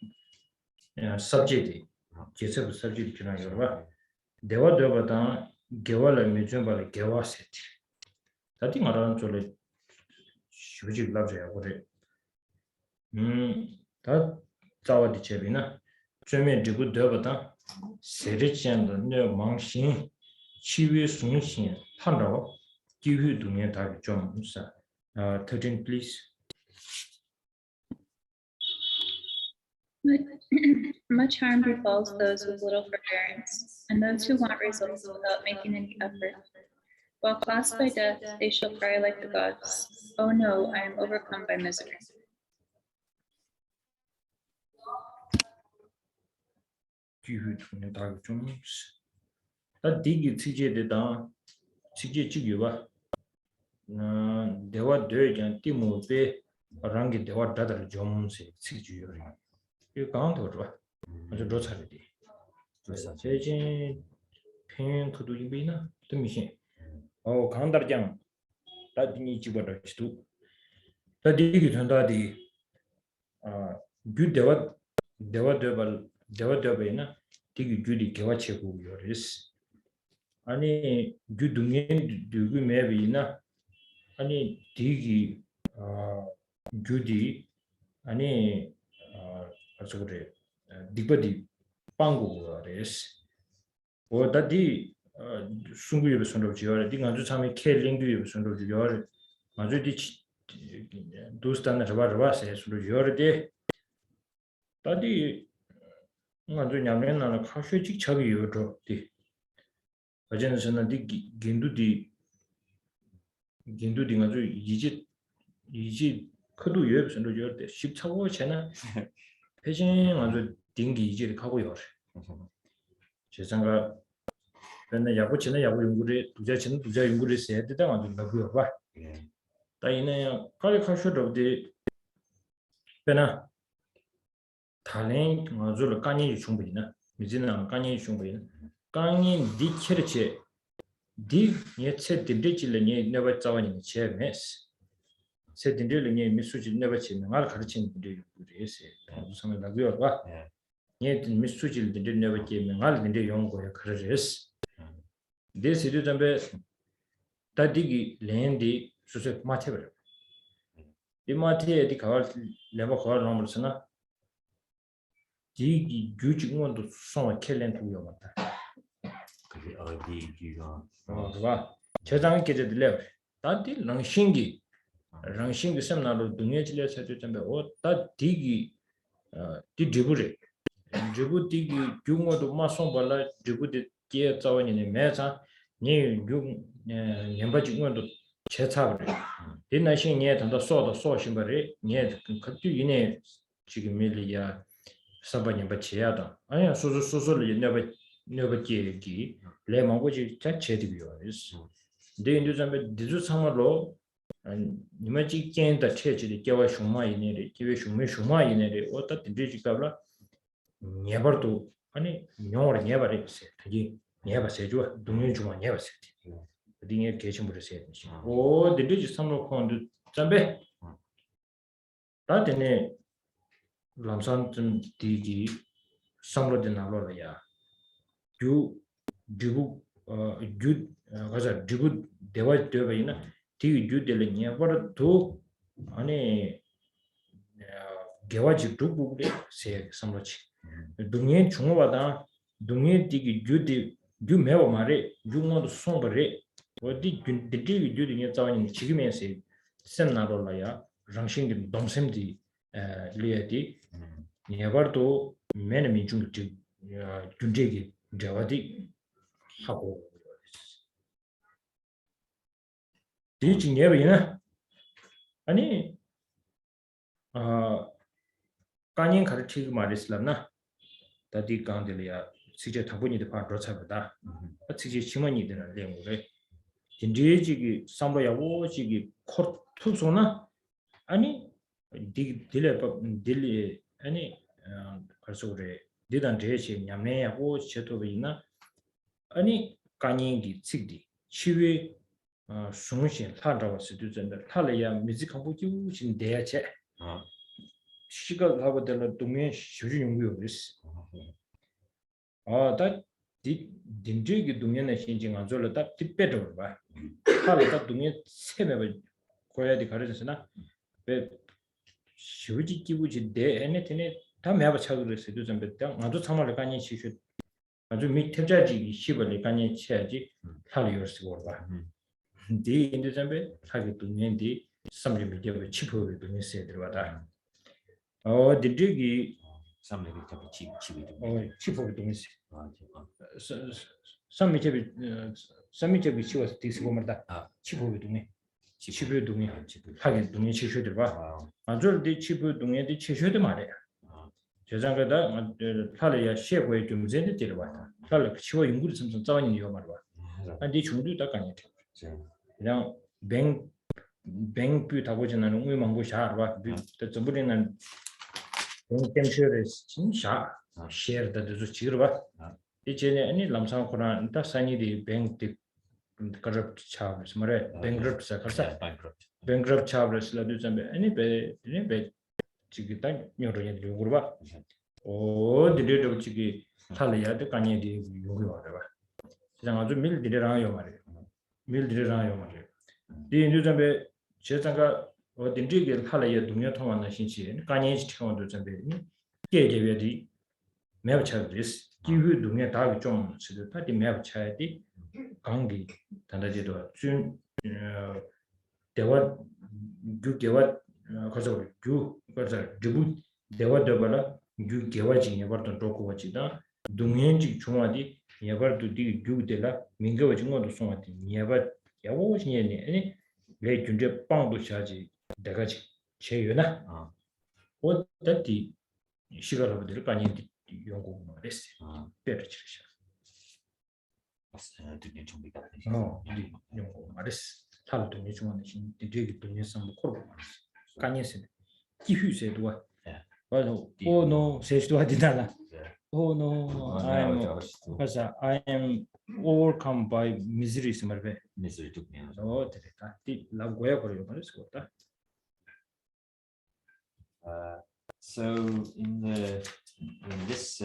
subject, Jessup subject to Yoruba. Deva Devatan, Gewala Mijumba Gewa set. That thing around to let Shuji loves it. That Zawa di Chebina, Jimmy de good Devatan, Serich and no Mangshin, Chiwi Sunshin, Tando, give you to me a Jones. 13, please. Much harm befalls those with little forbearance, and those who want results without making any effort. While clasped by death, they shall cry like the gods, "Oh no, I am overcome by misery." Dewa Dejan Timu Be Rangi Dewa Dadar Joms, Sijuri. You can't order a Rosarity. Sajin Pin to do Ibina, the machine. Oh, Kandarjang, that needs you what to. The Digitandadi good Dewa Devana, Digi Judy Kewache who yours. Any good domain do you maybe na. Ani digi Judy ani asukure dipadi pangu res o dadi sungu yobe sondo jiore di nganju chame ke lingdu yobe sondo jiore nganju di dostan rwa se sondo jiore de dadi nganju nyamlen na khashe chik chagi yodo di ajen sana di gindu di nganju 이지 크도 예브선도 저때 10차고 전에 패진 완전 딩기 이지를 가고요. 제가 근데 야구 전에 야구 연구를 두자 연구를 해야 되다 완전 나고요. 봐. 다이네 칼칼쇼도데 배나 달행 아주 간이 충분히나 미진아 간이 충분히나 간이 디체르체 디 예체 딘데질레니 네버 자원이 체메스 세딘들이 미수지 never 치면 말 가르치는 분들이 그래서 무슨 말이야 봐. 얘 미수지를 딘들 never 치면 말 딘데 용거야 그래서 this is the 다디기 랜디 수세 마테버 이 마테에 가을 레버 가을 넘을스나 디기 규직원도 손을 켈렌트요 맞다. 그게 어디 기가 봐. 저장에 깨져들 레버 다디 랑싱기 랑싱 세미나로 동해질에 세주점에 오다 디기 디 디부레 디부 디기 중어도 마송발라 디부디 게 자원이네 매자 니중 년바중어도 제차버리 디나신 예 단도 소도 소신버리 예 그것도 이네 지금 밀리야 사바님 바치야다 아니야 소소를 never 게기 레망고지 자체디비요 데인도점에 디주 상말로 니마지 켄다 체지리 개와 shum마이네리 기회 shum마이네리 어따 딘디지가블라 녀버도 아니 녀어를 녀버리세 되게 녀버세죠 동네 주마 녀버세 딩에 계신 분이 세야 되지. 오, 데리지 삼로 콘도 잠배. 다데네 람산 좀 디기 삼로 되나로야. 주 주부 주 가자 주부 대화 되어이나 디 주들이냐 버도 아니 개와지 두부게 세 삼로치. 동네 중앙바다 동네 디기 주디 주 매워 말에 중앙도 송버래 어디 디디 주디냐 자원이 지금에서 센나로라야 랑싱기 동sem디 리에디 예버도 매너미 중지 준제기 자와디 하고 디지 예버이나 아니 까닌 가르치기 말했을라나 다디 강들이야 시제 타보니도 파도 잡다 어떻게 시몬이들은 내용을 진지지기 삼로야고지기 코투소나 아니 딜레 아니 벌써 그래 디단 제시 냠내야고 제도비나 아니 까닌기 칙디 치외 숨신 타라고 쓰두전데 탈이야 뮤직 한부지 신 대야체 시각하고 되는 동네 쇼주 연구였어. 다 딘지기 동네의 신경 안 졸다 뒷배로 봐. 하루다 동네 세매를 거야디 가르쳤으나 왜 쇼지 기부지 대 에네테네 다 매바 차도를 쓰도 좀 뱉다. 아주 참말로 간이 시쇼 아주 밑태자지 시벌이 간이 쳐야지 하루였어 봐. 디 인도점에 하기 동네디 삼림이 치포를 동네 세야 들어가다. 디디기 Some maybe to be cheap. 치포를 동네 세. 삼미제비 치워서 디스고마다 치포를 동네. 치포를 동네 하기 동네 치쇼들 봐. 아저디 치포를 동네디 치쇼들 말이야. 저장가다 탈이야 셰고에 좀 전에 데려왔다. 탈 치워 연구를 좀 자원이 요 말봐. 안디 중도 딱 아니야. 그냥 뱅뷰 타고 지나는 우유망고 샤르와 뷰 전부리는 뱅템셔를 진짜 쉐어다도 지르바 이제는 아니 람상 코란 다 사니디 뱅티 corrupt charges 말에 bankrupt 사카사 bankrupt charges 라도 좀 아니 베 지기다 녀로냐 들고 봐. 오 디디도 지기 탈이야도 간이디 요기 와봐. 그냥 아주 밀디라요 말이야. 밀디라요 말이야. 이 뉴점에 제자가 어딘지게 탈이야 동료 통화나 신시 간이지 통화도 좀 되니 계계외디 매우 차들스 기후 동네 다기 좀 쓰도 다디 매우 차야디 강기 단다지도 준 대화 주개와 가서 주 가서 주부 대화 더발아 주 개와지 예버던 도코와지다 동행지 중화디 예버도 디 주들라 민거와 중화도 송화디 예버 야오신예니 아니 왜 준제 빵도 샤지 내가지 제유나 어떻게 시가로 될 거니 연구 말했어 베르치셔 두뇌 정비가 연구 말했어 탈 두뇌 중앙에 신 되게 두뇌 상부 코로 까니스 기후세도 맞아 오노 세시도 하디나라 오노 I am overcome by misery 스마르베 misery took me out. 됐다 디 라고야 버려 말했어 거다 So in this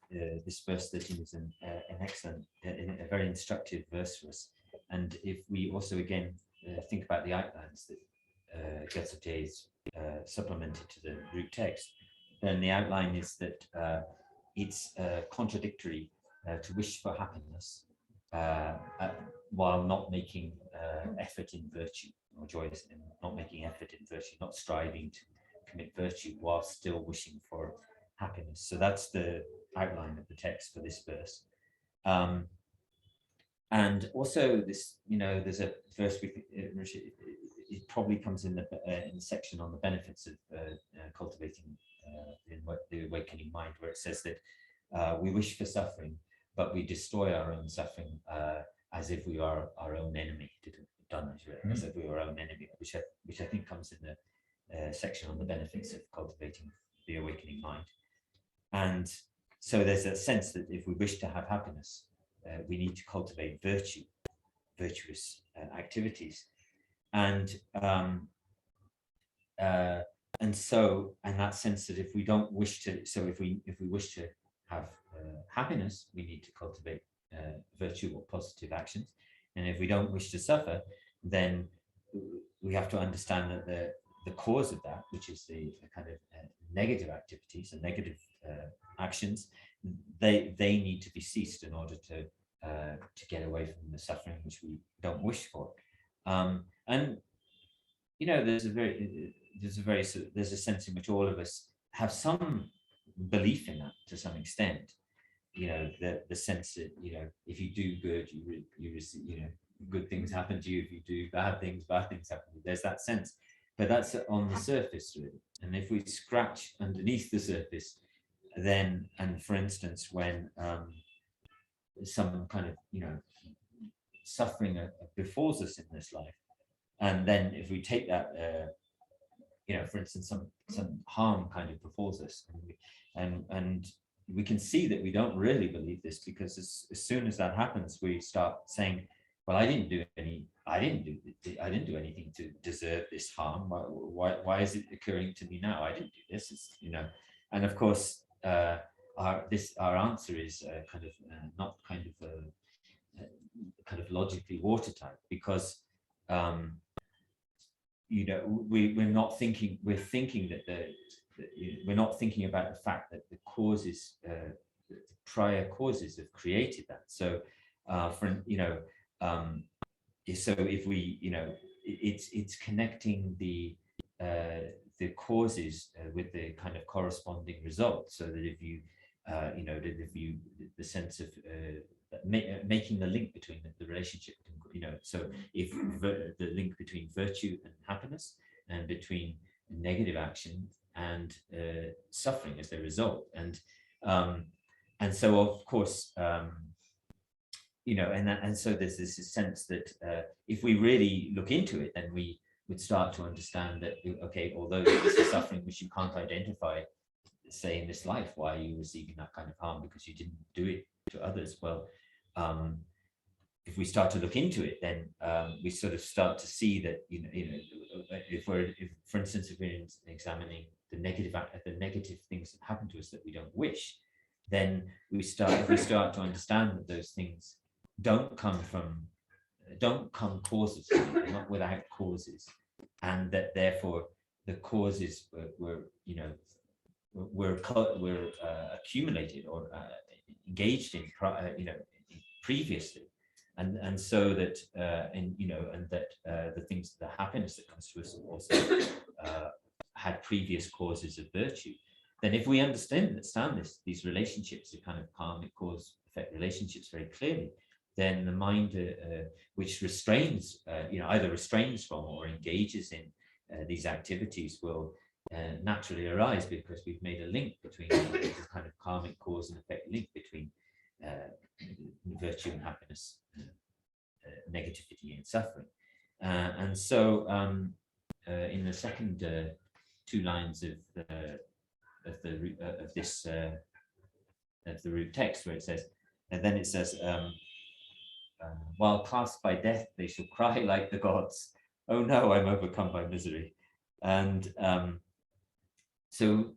this verse 13 is an excellent, a very instructive verse for us. And if we also again think about the outlines that Gyatso is supplemented to the root text, then the outline is that it's contradictory to wish for happiness while not making effort in virtue, or joyous in not making effort in virtue, not striving to commit virtue while still wishing for happiness. So that's the outline of the text for this verse. And also this, there's a verse it probably comes in the section on the benefits of cultivating the awakening mind, where it says that we wish for suffering, but we destroy our own suffering as if we are our own enemy. As if we were our own enemy, which I think comes in the section on the benefits of cultivating the awakening mind. And so there's a sense that if we wish to have happiness, we need to cultivate virtue virtuous activities. And so, and that sense that if we don't wish to, so if we wish to have happiness, we need to cultivate virtue or positive actions. And if we don't wish to suffer, then we have to understand that the cause of that, which is the kind of negative activities and negative actions, they need to be ceased in order to get away from the suffering which we don't wish for. And you know, there's a sense in which all of us have some belief in that to some extent. You know, the sense that, you know, if you do good, you receive, you know, good things happen to you. If you do bad things happen to you. There's that sense, but that's on the surface, really. And if we scratch underneath the surface, then, and for instance, when some kind of, you know, suffering befalls us in this life, and then if we take that, you know, for instance, some harm kind of befalls us, and we can see that we don't really believe this, because as soon as that happens, we start saying, well, I didn't do anything to deserve this harm. Why is it occurring to me now? I didn't do this. It's, you know, and of course, our answer is not kind of logically watertight, because you know, we're not thinking. We're thinking that we're not thinking about the fact that the causes, the prior causes have created that. So, you know, so if we, you know, it's connecting the causes with the kind of corresponding results, so that if you, you know, the sense of making the link between the relationship, you know, so if the link between virtue and happiness, and between negative action and suffering as their result, and so of course, you know, and so there's this sense that if we really look into it, then we would start to understand that, okay, although this is suffering which you can't identify, say in this life, why are you receiving that kind of harm? Because you didn't do it to others. Well, if we start to look into it, then we sort of start to see that, you know, if for instance, if we're examining the negative things that happen to us that we don't wish, then if we start to understand that those things don't come causelessly, not without causes, and that therefore the causes were accumulated or engaged in, you know, previously, and so that you know, and that the things, the happiness that comes to us also had previous causes of virtue. Then if we understand these relationships, the kind of karmic cause effect relationships very clearly, then the mind which restrains, you know, either restrains from or engages in these activities will naturally arise, because we've made a link between the kind of karmic cause and effect link between virtue and happiness, negativity and suffering. And so in the second two lines of the root text, where it says, and then it says, while clasped by death, they shall cry like the gods. Oh no, I'm overcome by misery. And so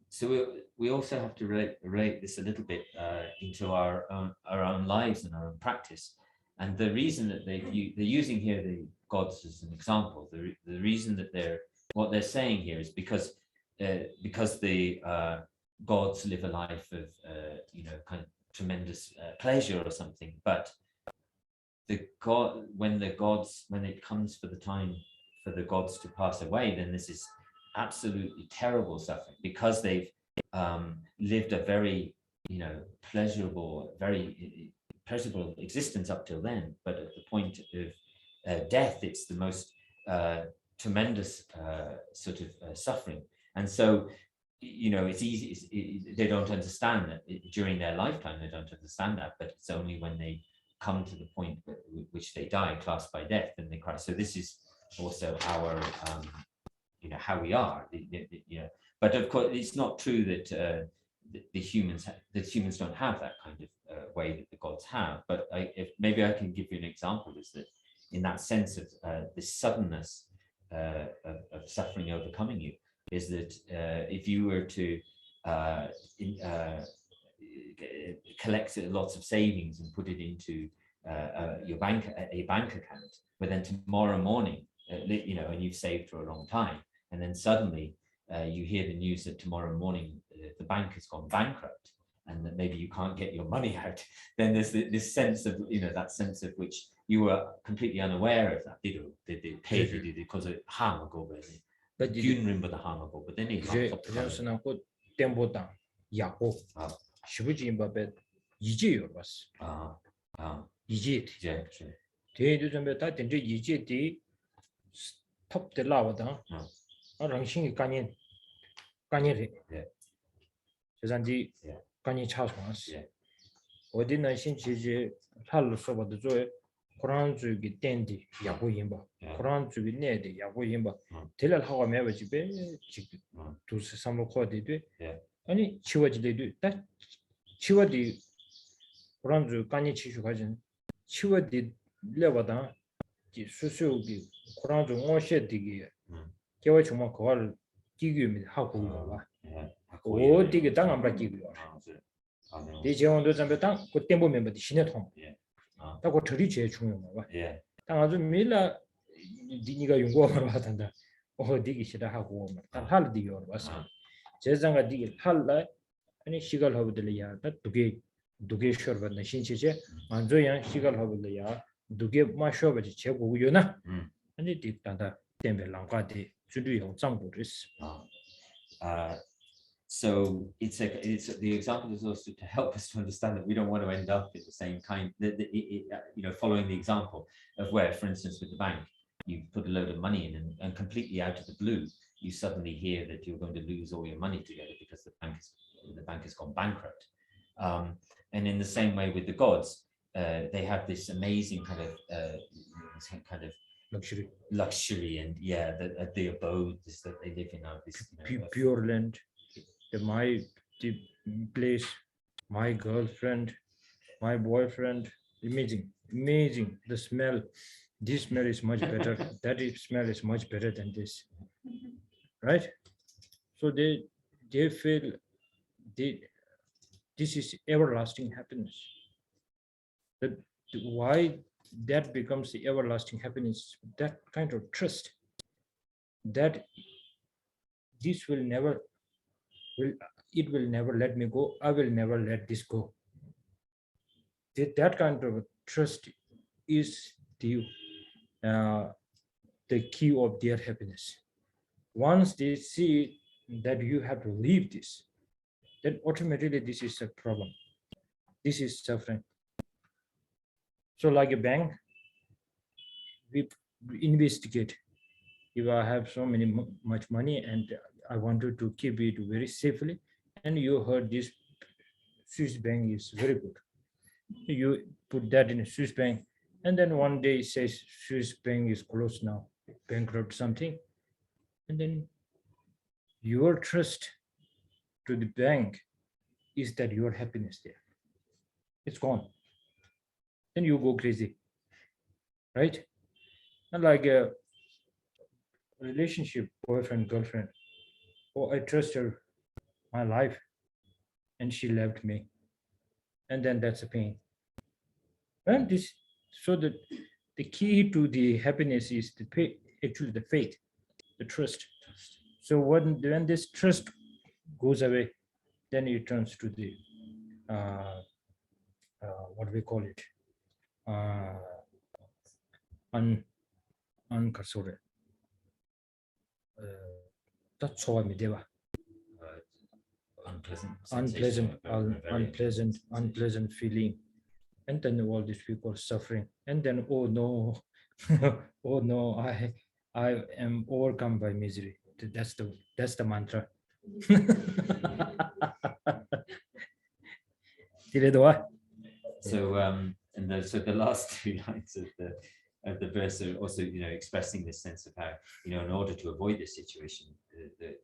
we also have to relate this a little bit into our own lives and our own practice. And the reason that they're using here the gods as an example, the reason that what they're saying here is because the gods live a life of you know, kind of tremendous pleasure or something, but when it comes for the time for the gods to pass away, then this is absolutely terrible suffering, because they've lived a very, you know, very pleasurable existence up till then, but at the point of death, it's the most tremendous sort of suffering. And so, you know, it's easy, they don't understand that during their lifetime, they don't understand that, but it's only when they come to the point at which they die, clasped by death, then they cry. So this is also our you know, how we are, you know. But of course, it's not true that the humans don't have that kind of way that the gods have. But maybe I can give you an example, is that in that sense of this suddenness of suffering overcoming you, is that if you were to collect lots of savings and put it into your bank account, but then tomorrow morning, and you've saved for a long time, and then suddenly you hear the news that tomorrow morning the bank has gone bankrupt, and that maybe you can't get your money out, then there's this sense of, that sense of which you were completely unaware of that. They pay because of harm go by the 균 the harm go, but then it 템보다 야고 시부지 임바베 이제요 봤어. 이제 대도 좀 다 된지 이제디 톱들 나와다. 랑싱이 까니 저산지 까니 차송았어. 어디는 신지지 할로 써봐도 저 코란 주기 땡디 야고 임바 코란 주기 내데 야고 임바 텔을 하고 매버지베 지 두스 삼로 코디도 아니 치워지래도 딱 치워디 그런 주 간이 치슈 가진 치워디 레바다 지 수수기 그런 주 오셔디기 개와 정말 그걸 기규입니다 하고 봐. 어디게 당안 받기고요. 이 제원도 잠배 땅그 템보 멤버들 신의 통. 다고 처리 제일 중요한 거 봐. 땅 아주 밀라 니가 연구하러 하던다. 어디기 싫어 하고 할 디요 봤어. 제장가 디기 할라 아니 시갈 하고들이야 두개 쇼버나 신체제 만조양 시갈 하고들이야 두개 마셔버지 제고요나 아니 디단다 템벨 랑과디 주류용 장부르스. So it's the example is also to help us to understand that we don't want to end up in the same kind, following the example of where, for instance, with the bank, you put a load of money in and completely out of the blue, you suddenly hear that you're going to lose all your money together because the bank has gone bankrupt. And in the same way with the gods, they have this amazing kind of luxury and the abodes that they live in are this pure land. The place, my girlfriend, my boyfriend, amazing. The smell, this smell is much better. That smell is much better than this, right? So they feel this is everlasting happiness. That why that becomes the everlasting happiness, that kind of trust that this will never let me go. I will never let this go. That kind of trust is the key of their happiness. Once they see that you have to leave this, then automatically this is a problem. This is suffering. So like a bank, we investigate. If I have so much money and I wanted to keep it very safely, and you heard this Swiss bank is very good. You put that in a Swiss bank, and then one day it says Swiss bank is closed now, bankrupt something, and then your trust to the bank is that your happiness there. It's gone. Then you go crazy, right? And like a relationship, boyfriend, girlfriend. Oh, I trust her, my life, and she left me, and then that's a pain. And so that the key to the happiness is actually the faith, the trust. So when this trust goes away, then it turns to the what we call it, uncursorial. That's how I mean, unpleasant feeling, and then all these people suffering, and then oh no, oh no, I am overcome by misery. That's the mantra. So the last two lines of the verse are also, expressing this sense of how, in order to avoid this situation, the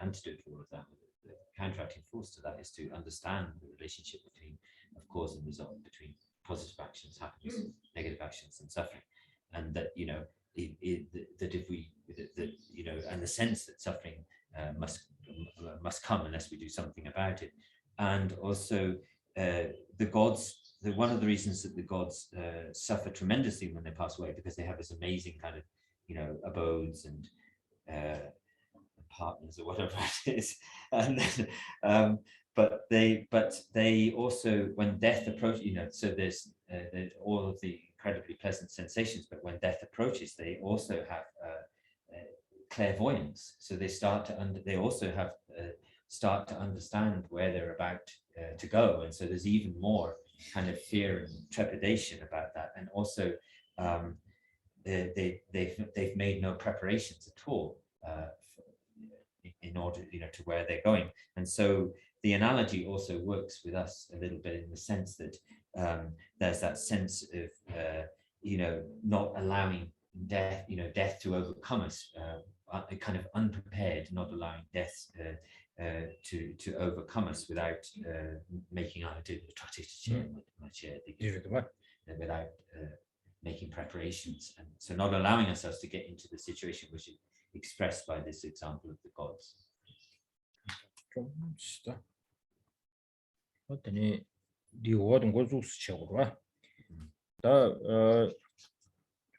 antidote to all of that, the counteracting force to that, is to understand the relationship between, of cause and result, between positive actions, happiness, negative actions, and suffering. and that that if we and the sense that suffering must come unless we do something about it, and also the gods. One of the reasons that the gods suffer tremendously when they pass away, because they have this amazing kind of abodes and partners or whatever it is, and then, but they also, when death approaches, so there's all of the incredibly pleasant sensations, but when death approaches, they also have clairvoyance. So they start to understand where they're about to go, and so there's even more kind of fear and trepidation about that. And also they've made no preparations at all in order to where they're going. And so the analogy also works with us a little bit in the sense that there's that sense of not allowing death to overcome us, kind of unprepared, not allowing death to overcome us without making without making preparations, and so not allowing ourselves to get into the situation which is expressed by this example of the gods.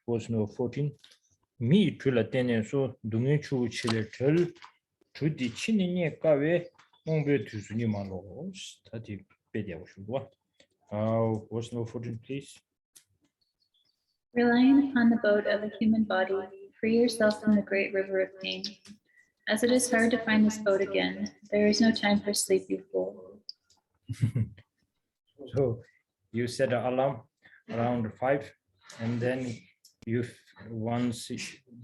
Was no 14 me to la tenen so dungi chu chile tel to di chinini kawe mongbe to suni malo stati pedia was was no 14 please. Relying upon the boat of a human body, free yourself from the great river of pain. As it is hard to find this boat again, there is no time for sleep, you fool. So you set an alarm around 5, and then you once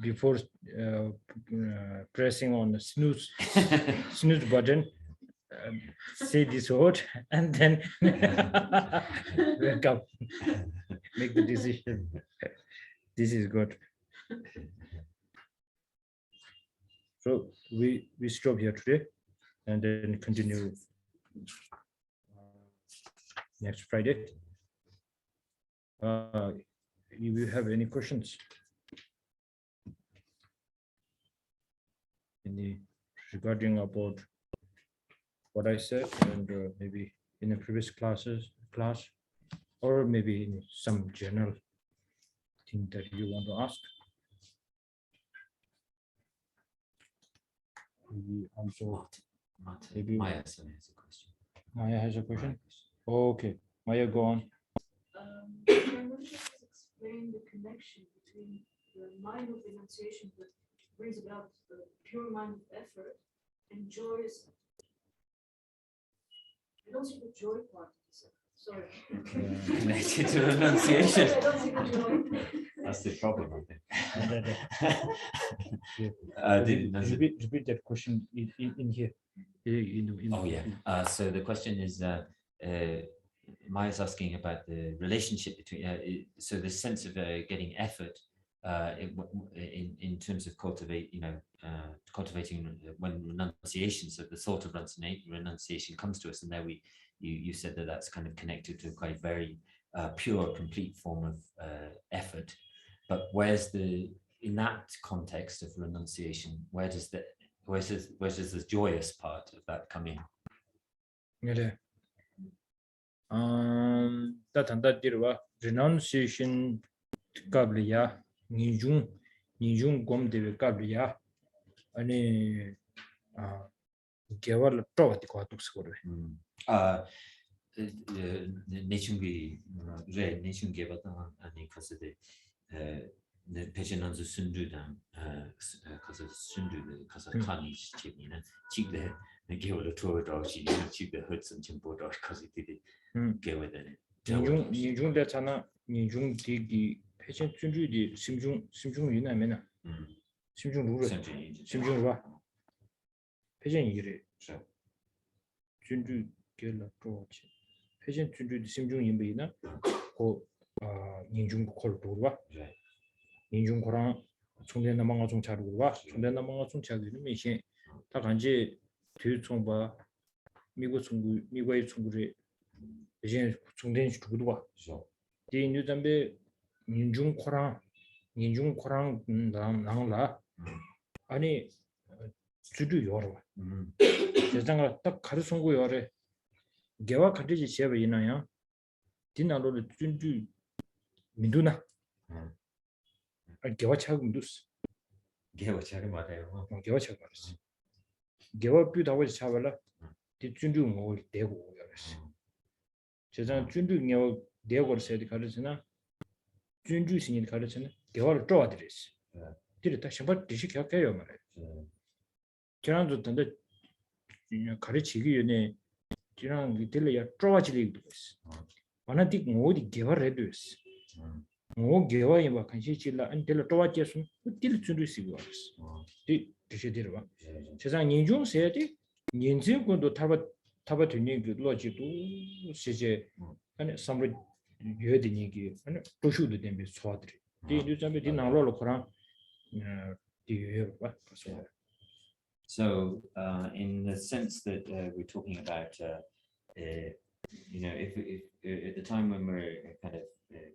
before pressing on the snooze button, say this word, and then wake up, make the decision. This is good. So we stop here today and then continue next Friday. If you have any questions, regarding about what I said, and maybe in the previous class, or maybe in some general thing that you want to ask. Maybe also, maybe Maya has a question. Maya has a question. Okay, Maya, go on. Explain the connection between the mind of renunciation that brings about the pure mind of effort and joyous. I don't see the joy part of this effort. Sorry. Connected to renunciation. I don't see the joy. That's the problem, I think. Repeat that question in here. Oh yeah. So the question is, Maya's asking about the relationship between. So the sense of getting effort in terms of cultivating when renunciation. So the thought of renunciation comes to us, and there you said that that's kind of connected to a quite very pure, complete form of effort. But where's in that context of renunciation, where does the joyous part of that come in? Yeah. That renunciation kabliya nijung gom deve kabliya ani gewal tawati ko tukskore. Nechungi re nechungi bata ani kasede pejenanzu sundu dan kasa sundu kasa kani chimina chigde gewal towa chi chigde hudson chimbodo kasa didi gewedene nijung da chana nijung digi pejen sundu di simjung yina mena simjung ru simjung ba pejen yire sundu gela tochi pejen sundu di simjung yinbeina ko nijung 콜 도르와 인중 거랑 총대 남아가 좀 자르고 와 총대 남아가 좀 자르는 미신 다 간지 뒤총바 미국의 총구리 이제 총대 주고도 와. 이 뉴담be 인중 거랑 인중 코랑 나랑라 아니 주도 요러 세상을 딱 가르송고 요래 개와 같이 제베 이나야 디나로를 준주 민두나 개와 차금두스 개와 차금 맞아요. 개와 차금 말았어 개와 뷰다고 차발라 디 준주 뭐 대고 요랬어 세상 준주 녀 대고를 세디 가르치나 준주 신이 가르치나 개와를 쪼아들었어 뒤를 다 셔버 디시 켜켜요 말이야 저랑도 근데 가르치기 전에 저랑 이들이야 쪼아지리도 있어 만화틱 모디 개발해도 있어 뭐 개와이 막 간시질라 안텔 쪼아지서 딜 준주 시고 알았어 디시 들어 세상 인중 세디 인증권도 타바 되는 그 로지도 시제 아니 삼로 여되는 게 아니 도슈도 된비 소아들이 디 요즘에 디 나로로 그런 So, in the sense that we're talking about, if at the time when we're kind of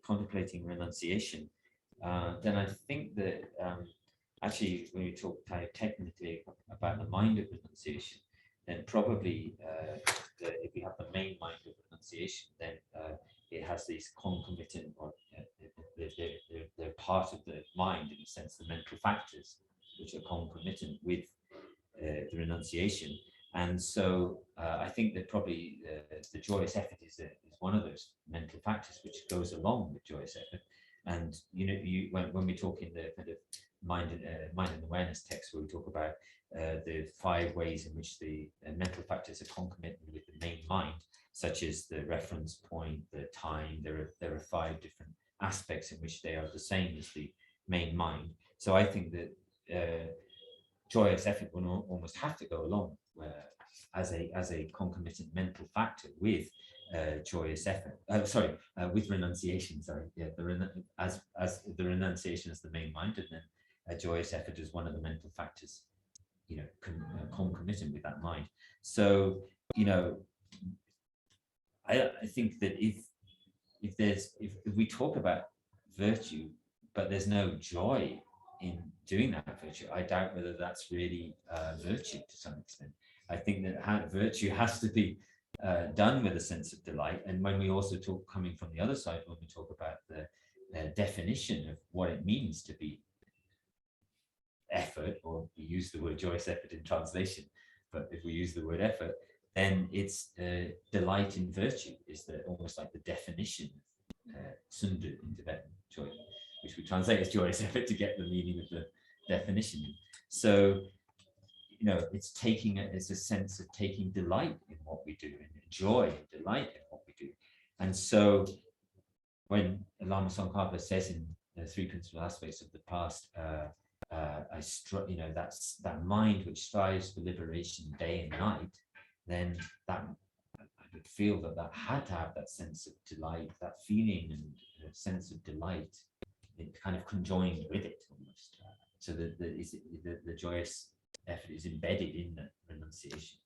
contemplating renunciation, then I think that actually when we talk kind of technically about the mind of renunciation, then probably if we have the main mind of renunciation, then it has these concomitant, or they're part of the mind in the sense the mental factors which are concomitant with the renunciation. And so I think that probably the joyous effort is one of those mental factors which goes along with joyous effort. And when we talk in the kind of mind and awareness text, where we talk about the 5 ways in which the mental factors are concomitant with the main mind, such as the reference point, the time, there are 5 different aspects in which they are the same as the main mind. So I think that joyous effort will almost have to go along as a concomitant mental factor with joyous effort. With renunciation. As the renunciation is the main mind, and then joyous effort is one of the mental factors, concomitant with that mind. So I think that if we talk about virtue, but there's no joy in doing that virtue, I doubt whether that's really virtue to some extent. I think that virtue has to be done with a sense of delight. And when we also talk, coming from the other side, when we talk about the definition of what it means to be effort, or we use the word joyous effort in translation, but if we use the word effort, then it's delight in virtue is almost like the definition of sundu in Tibetan, joy, which we translate as joyous effort to get the meaning of the definition. So, it's a sense of taking delight in what we do, and joy and delight in what we do. And so when Lama Tsongkhapa says in the 3 principal aspects of the past, that's that mind which strives for liberation day and night, then that I would feel that had to have that sense of delight, that feeling and sense of delight, it kind of conjoined with it almost. So the joyous effort is embedded in the renunciation.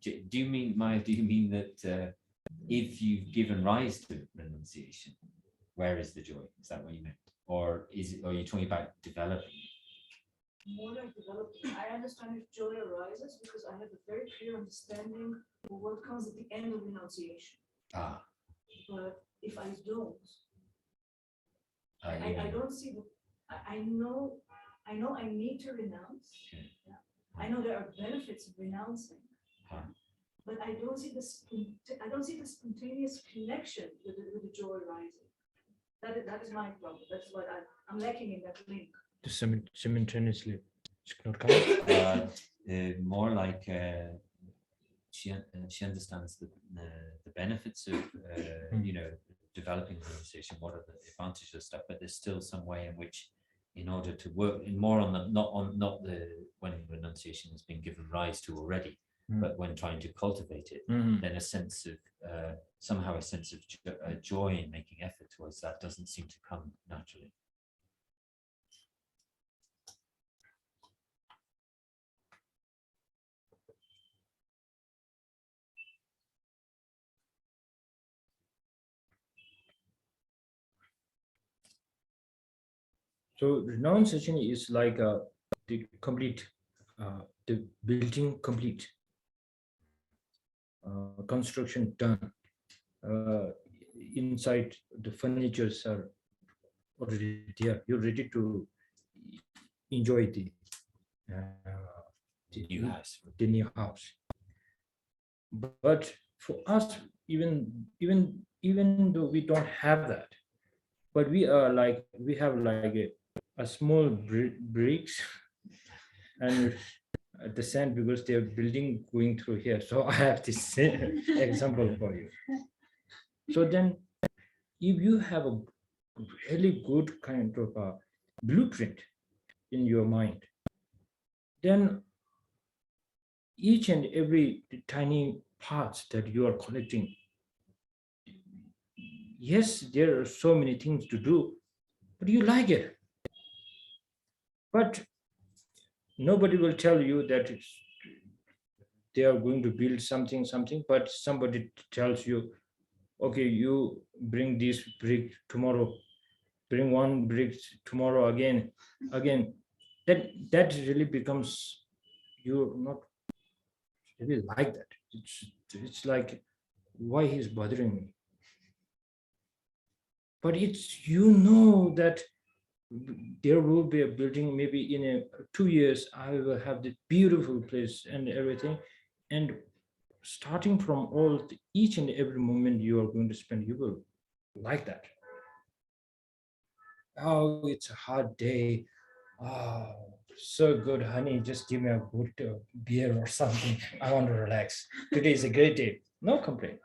Do you mean that if you've given rise to renunciation, where is the joy? Is that what you meant? Or are you talking about developing? More like developing. I understand if joy arises because I have a very clear understanding of what comes at the end of renunciation. But if I don't, I don't see I know I need to renounce. Okay. Yeah. I know there are benefits of renouncing, but I don't see the spontaneous connection with the joy rising. That is my problem. That's what I'm lacking in that link. Simultaneously, more like she understands the benefits of developing renunciation, what are the advantages of stuff, but there's still some way in which, in order to work in more on the not the when renunciation has been given rise to already, but when trying to cultivate it, then a sense of somehow a sense of joy in making effort towards that doesn't seem to come naturally. So renunciation is like the complete, the building complete, construction done. Inside the furnitures are already there. You're ready to enjoy New house. the new house. But for us, even though we don't have that, but we have like a small bricks and the sand, because they're building going through here. So I have this example for you. So then, if you have a really good kind of a blueprint in your mind, then each and every tiny parts that you are collecting, yes, there are so many things to do, but you like it. But nobody will tell you that they are going to build something, but somebody tells you, okay, you bring this brick tomorrow, bring one brick tomorrow again. That really becomes, you're not really like that. It's like, why he's bothering me? But it's, that there will be a building, maybe in 2 years I will have this beautiful place and everything. And starting from each and every moment you are going to spend, you will like that. Oh, it's a hard day. Oh, so good, honey, just give me a good beer or something. I want to relax. Today is a great day. No complaint.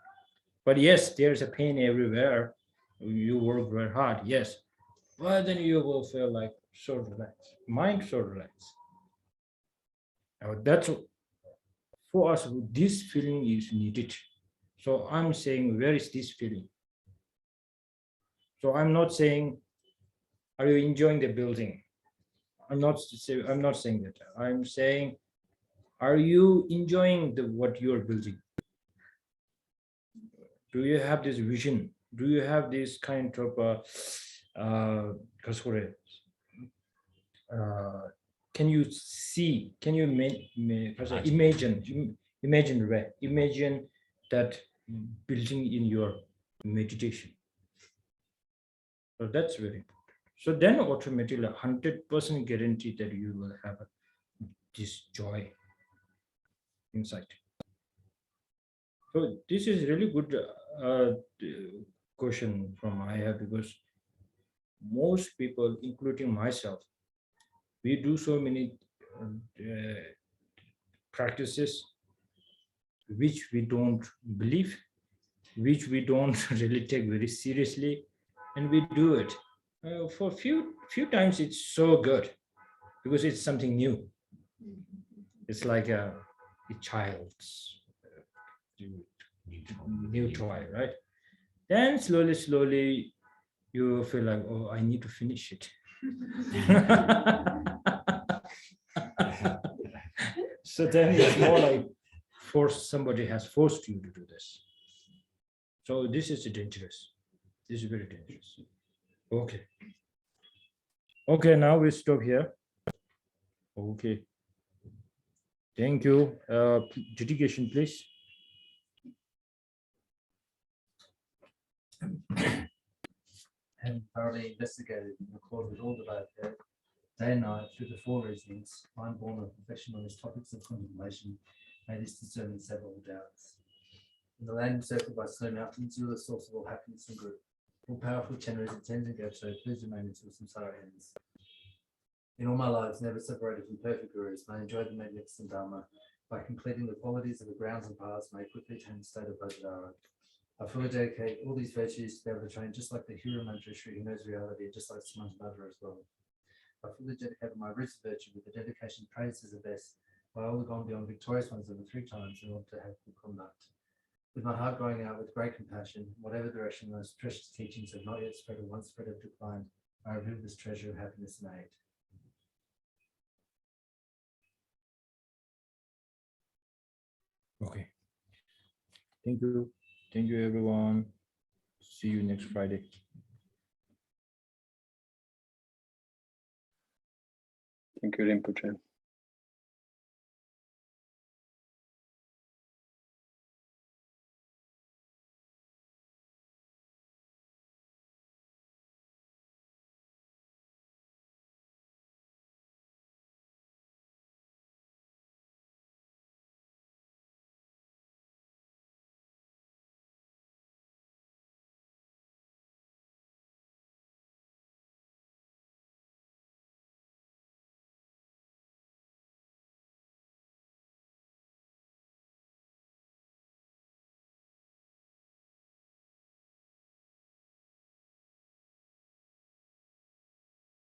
But yes, there's a pain everywhere. You work very hard, yes. But then you will feel like so relaxed. Mind so relaxed. Now that's, for us, this feeling is needed. So I'm saying, where is this feeling? So I'm not saying, are you enjoying the building? I'm not saying that. I'm saying, are you enjoying what you're building? Do you have this vision? Do you have this kind of can you see? Can you imagine that building in your meditation? So that's very important. So then automatically 100% guarantee that you will have this joy inside. So this is really good question from I have, because most people, including myself, we do so many practices which we don't believe, which we don't really take very seriously, and we do it for few times. It's so good because it's something new. It's like a child's new toy, right? Then slowly you feel like, oh, I need to finish it. So then it's more like somebody has forced you to do this. So this is dangerous. This is very dangerous. Okay, now we stop here. Okay, thank you. Dedication, please. And thoroughly investigated in accord with all that I have heard, day and night, through the four reasonings, mind born of reflection on these topics of contemplation, may this discernment save all doubts. In the land encircled by snow mountains, you are the source of all happiness and good. All powerful Chenras intends and go so, please remain until samsara ends. In all my lives, never separated from perfect gurus, may I enjoy the magnificent Dharma by completing the qualities of the grounds and paths, may I quickly attain the state of Bodhidharma. I fully dedicate all these virtues to be able to train just like the hero Manjushri who knows reality, just like Samantabhadra as well. I fully dedicate my roots of virtue with the dedication praised as the best by all the gone beyond victorious ones of the 3 times in order to have good conduct. With my heart going out with great compassion, whatever direction those precious teachings have not yet spread or once spread have declined, I reveal this treasure of happiness and aid. Okay. Thank you. Thank you, everyone. See you next Friday. Thank you, Rinpoche.